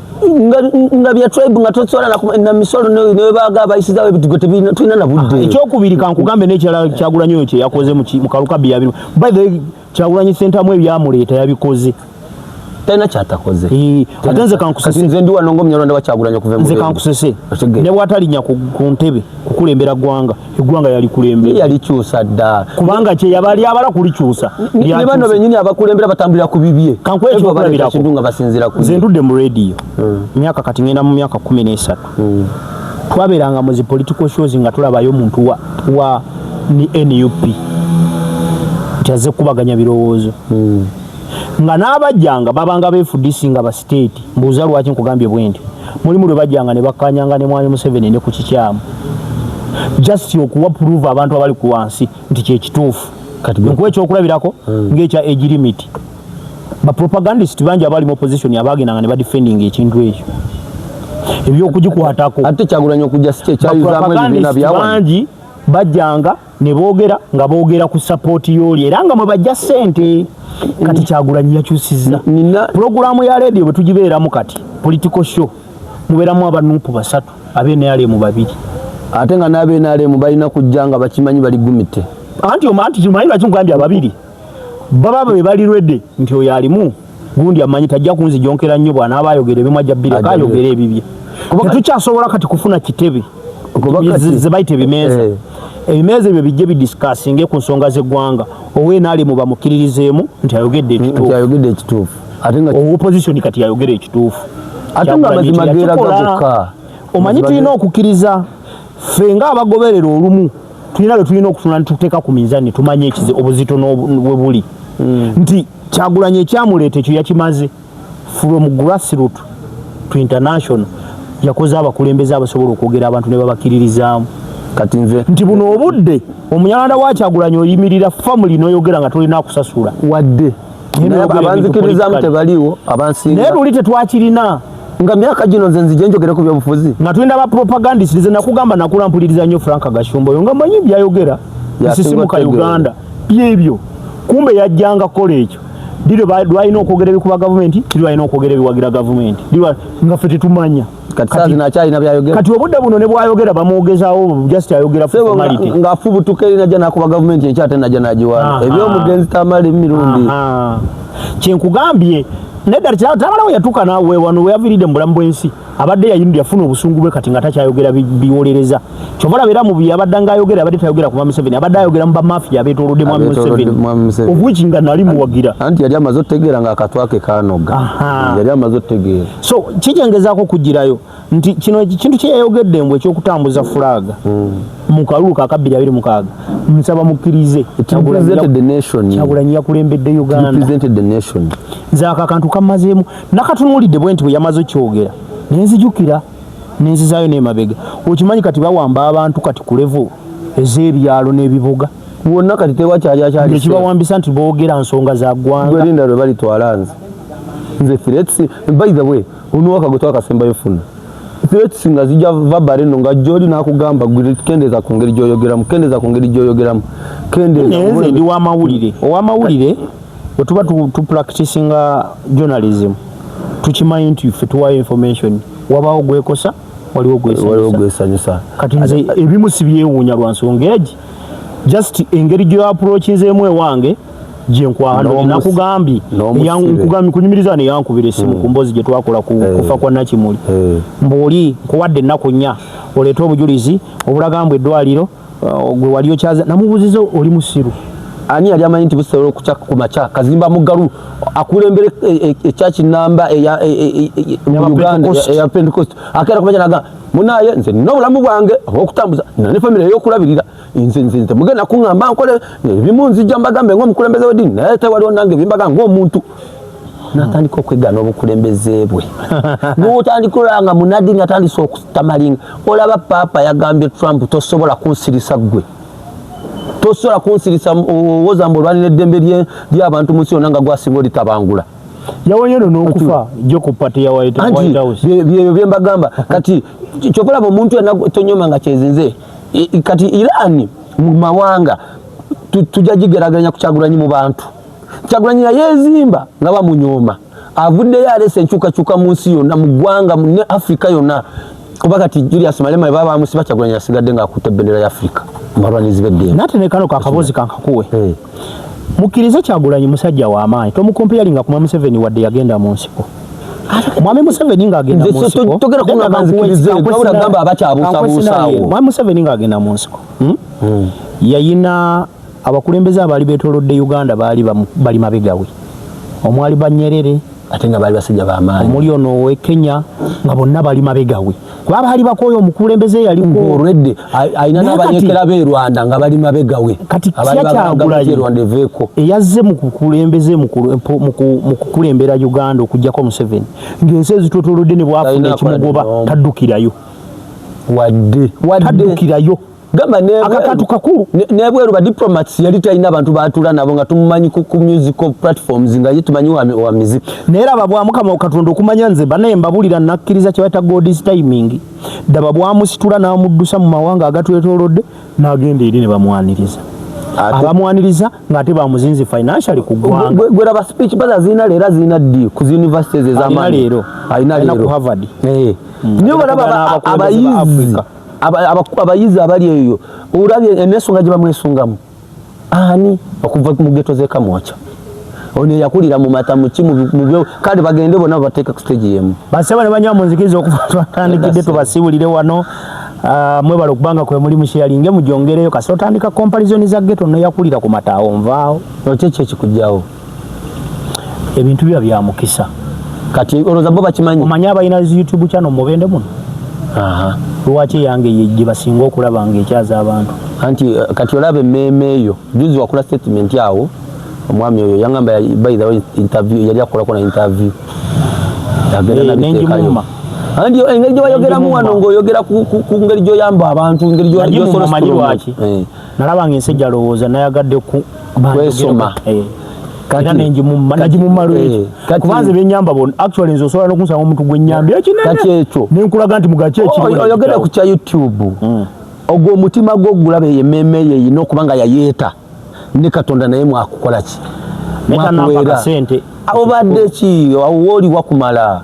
nga bya tribe nga tosobola na misolo nebaaga abayisizaawo ebitugo tulina na budde
ekyokubiri kankugambe n'ekirala Kyagulanyi oyo kye yakoze mu kalukabi yabiri by the way Kyagulanyi Sentamu ebyamuleeta yabikoze
tena kyatakoze
ate nze kankusese
nze ndi wano ng'omunyarwanda wa Kyagulanyi okuva
nze kankusese ne bwatalinya ku ntebe kukulembera eggwanga yali kulembera
yali kyusa dda
kubanga kye yabali abala kulikyusa
ne bano bennyini abakulembera batambulira ku bibye
kankwekyokulamirako
nga basinzira ku
nze ndudde mu radio myaka kati ngenda mu myaka 13 twabeeranga mu zi political shows nga tulabayo omuntu wa NUP nti azze kubaganya birowoozo nga n'abajjanga babanga beefudisi nga ba state mbuuza lwaki nkugambye bwenti mulimu lwe bajjanga ne bakkanyanga ne Mwami Museveni ne ku kikyamu just okuwa prove abantu abali ku wansi nti kyekituufu kati nkuwa ekyokulabirako ng'ekya age limit bapropagandist bangi abali mu opposition abaagendanga ne badefending ekintu ekyo ebyokugikwatako
ate Kyagulanyi okujja si kyekyayuzaamu ebibiina byawa
bangi bajjanga ne boogera nga boogera ku support y'oli era nga mwe bajja ssente kati Kyagulanyi yakyusizza pulogulaamu ya radio bwe tugibeeramu kati political show mubeeramu abanuupu 3 ab'NRM 2
ate nga n'ab'NRM balina kujja nga bakimanyi bali gumite
anti kimanyi lwaki nkugambye 2 baba be bali redde nti oyo alimu gundi amanyi tajja kunzijonkera nnyo bw'anaaba ayogera ebimu ajja bbiri akayogera ebibye tetukyasobola kati kufuna kitebe ze bayita ebimeeza ebimeeza ebyo bijje bidiscussinge ku nsonga z'eggwanga ow'NRM bamukiririzeemu nti ayogedde
ekituufu
opposition kati yayogera ekituufu
ate nga mazima geeraga bokka
omanyi tulina okukkiriza ffe ng'abagoberera olumu tulina lwe tulina okutuna nituteeka ku minzaani tumanye obuzito bwe buli nti Kyagulanyi ekyamuleeta ekyo yakimaze from grassroot to international yakoze abakulembeze abasobola okwogera abantu ne babakiririzaamu
kati nze
nti buno obudde omunyalanda wa Kyagulanyi oyimirira family n'oyogera nga tolina kusasula
wadde abanzikirizaamu tebaliwo abansinga
naye luli tetwakirina
nga myaka gino nze nzije njogere ku byobufuzi
nga tulina bapropagandist nze nakugamba nakulampuliriza nnyo Frank Gashumba oyo nga manyi byayogera isisimuka Uganda byebyo kumbe yajjanga kola ekyo lwalina okwogera ebikuba gavumenti lwalina okwogera ebiwagira gavumenti nga ffe tetumanya kati obudde buno ne bwayogera bamwogezaawo just ayogera formality
ng'afubutuka eri najja nakuba gavumenti enkya ate najja nagiwaana ebyomugenzi tamala emirundi
kyenkugambye nedda tamalawo yatuuka nawe wano weyaviiridde mu bulamu bw'ensi abadde yayindu yafuna obusungu bwe kati nga takyayogera biwolereza kyova olabera mu byabadde ng'ayogera abadde tayogera ku Mwami Museveni abadde ayogera mu bamafiya abeetoolodde Mwami Museveni obwiki nga nali muwagira
anti yali amaze otegeera ng'akatwake kanoga yali amaze otegeera
so kijengezaako okugirayo nti kino kintu kye yayogedde mbwe ekyokutambuza fulaaga mu kalulu ka 2026 nsaba mukkirize Kyagulanyi yakulembedde Uganda nze ako akantu kamazeemu nakatunuulidde bwe nti bwe yamaze okyogera nenzijukira nenzizaayo n'emabega okimanyi kati bawamba abantu kati ku level ez'ebyalo n'ebibuga
wonna kati tewakyali
ekibawambisa nti boogera nsonga za ggwanga
erinda lwe balitwala nze threats by the way onuwaka gwe twakasembayo funa threats nga zijja vabale no nga joli nakugamba kendeza ku ngeri gy'oyogeramu
nze ndi owamawulire bwe tuba tupracticinga journalism tukimanyi nti ffe tuwayo information wabaawo gwekosa waliwo
gwesanyusa
kati nze ebimu si byewuunya lwa nsonga egi just engeri gyoapproachinzeemu ewange nakugambye kunyumiriza neyankubira essimu ku mboozi gye twakola kufa kwa Nakimuli mbuli nkuwadde ennaku 4 oleeta obujulizi obulagambwa eddwaliro gwe wali okyaza namubuuziza oli musiru
ani yali amanyi nti busobola okukyaka ku makya Kazimba Mugalu akulembere ekyaki namba mu Uganda eya Pentecost akera kumanya naga munaye nze n'obulamu bwange okutambuza ne family ey'okulabirira nze mugenda kuŋŋamba nkole ebimu nzijja mbagambe ng'omukulembeze w'eddiini naye tewaliwo nange bimbaga ng'omuntu natandika okwegana obukulembeze bwe n'otandika olanga munaddiini atandise okutamalinga olaba paapa yagambye Trump tosobola kunsirisa ggwe tosobola kunsirisa wozamba olwanira eddembe ly'abantu mu nsi yonna nga gwasinga olitabangula
yawonyeno n'okufa gyo ku pati ya White House
byebyo bye mbagamba kati kyokulaba omuntu yenna tonyoma nga kyezinze kati Iran mu mawanga tujja gigeraganya ku Kyagulanyi mu bantu Kyagulanyi yeezimba nga bamunyooma avuddeyo aleese enkyukakyuka mu nsi yonna mu ggwanga ne Afrika yonna kuba kati Julius Malema baba bamusiba Kyagulanyi asigadde ng'akutte bendera ya Afrika mbalwanizi b'eddembe
nate ne kano kakaboozi kankakuwe mukkirize Kyagulanyi musajja w'amaanyi tomukompeyalinga ku Mwami Museveni wadde yagenda mu nsiko Mwami Museveni ng'agenda mu nsiko
togera kunganzikirize wabula gamba abakyabuusabuusaawo
Mwami Museveni ng'agenda mu nsiko yayina abakulembeze abaali beetoolodde Uganda bali mabegawe omwali Banyerere
ate nga baali basajja b'amaanyi
omuli ono ow'e Kenya nga bonna bali mabegawe kuba baali bakooye omukulembeze yaliko
olwedde alina n'abanyeekera b'e Rwanda nga bali mabegawe
kati Kyagulanyi eyazze mu kukulembeze mu kukulembera Uganda okugyako Museveni ng'ensi ezitotoolodde ne bwafuna ekimugoba taddukirayo taddukirayo
gamba
akakatu kakulu
nebweru ba diplomats yali talina abantu baatula nabo nga tumumanyi ku musical platforms nga ye tumanyi wa music
neera babwamukama okatonda okumanya nze banaye mbabulira nakkiriza kyewata God's timing daba bwamusitula n'amuddusa mu mawanga agatwetoolodde n'agenda eri ne bamwaniriza abamwaniriza ng'ate bamuzinzi financially ku ggwanga
gwera ba speech baza zina leero zina ddi ku universities ez'amaanyi
leero alina ku Harvard
niyo balaba abayizi abali eyo olabye ensonga gye bamwesungamu ani okuva mu geto z'ekamwoca ono yakulira mu mata mu kimu kandi bagende bonna bateeka ku stage yemu
basaba ne banywa munzikiriza okuva twatandikidde tubasiibulire wano mwebala okubanga kwe muli musharinge mujongereyo kasi otandika comparison za geto no yakulira ku mataawo nvaawo
okyeky ekikujjawo
ebintu bya mukisa
kati oloza bo bakimanyi
omanya abalina YouTube channel mubende muno lwaki yange gye basinga okulaba ng'ekyaza abantu
anti kati olabe meme eyo juzi wakula statement yawo omwami oyo yangamba by the way interview yali akolako na interview
nenjimuma
andi engeri gye bayogeramu wano ng'oyogera ku ngeri gy'oyamba abantu ngeri
gy'omanyi lwaki nalaba ng'ensejja alowooza nayagadde
kwesoma
kati najimumma lwekyo kubanze byenyamba bon actually nzo osobola n'okunsanga omuntu gwennyambye
kati ekyo
nenkulaga nti mugaki ekiri
oyogera ku kya YouTube ogwo omutima gwo ogulaba yemmeme yeyina okuba nga yayeeta ne Katonda naye mwakukola ki
mwakuweera
obadde ki wooli wakumala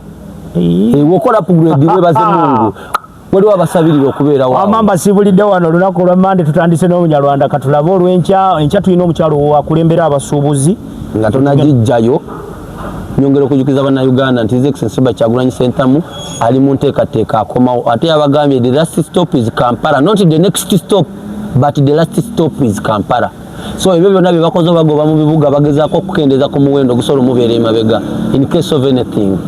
wokola upgrade webaze Mungu waliwo abasabirira okubeera wawo
wamamba sibulidde wano olunaku lwa Mande tutandise n'Omunyarwanda katulabe olw'enkya tulina omukyalo akulembera abasuubuzi
nga tonagijjayo nyongera okujukiza bana Uganda nti Excellency Kyagulanyi Ssentamu ali mu nteekateeka akomawo ate yabagambye the last stop is Kampala, not the next stop but the last stop is Kampala. So ebyo byonna bye bakoze bagoba mu bibuga bagezaako okukendeeza ku muwendo gusobola mubeera emabega in case of anything.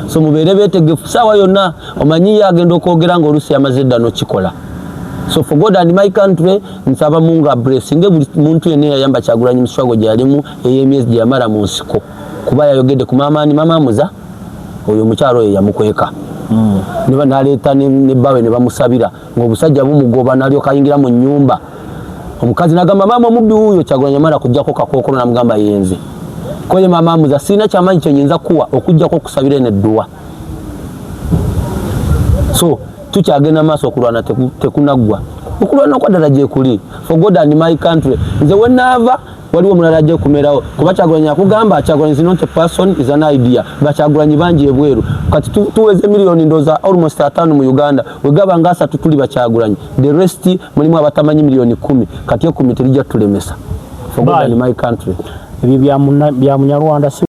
So mubeere beetegefu saawa yonna omanyi agenda okwogera ng'oluusi yamaze dda n'okikola. So for God and my country nsaba munga blessing buli muntu yenna yayamba Kyagulanyi mu struggle gyalimu ey'emyezi gye yamala mu nsiko kuba yayogedde ku maamaani mama muza oyo omukyalo oyo yamukweka niba naleeta ne bbawe ne bamusabira ng'obusajja bumugoba nalyoka ayingira mu nnyumba omukazi n'agamba maama omubbi wuuyo Kyagulanyi amala kujjako kakookolo n'amugamba yenze koye maama muza sirina kyamaanyi kye nyinza kuwa okujjako okusabira n'edduwa. So tukyagenda maaso okulwana tekunaggwa okulwana kwaddala gye kuli for God and my country. Nze wenaava waliwo omulala ajja okumerawo kuba Kyagulanyi akugamba Kyagulanyi is not a person is an idea. Bakyagulanyi bangi ebweru kati tuweze miliyoni ndoza almost 5 mu Uganda wegaba nga 3 tuli Bakyagulanyi the rest mulimu abatamanyi miliyoni 10 kati 10 telijja tulemesa for God and my country.
Ebyo bya Munyarwanda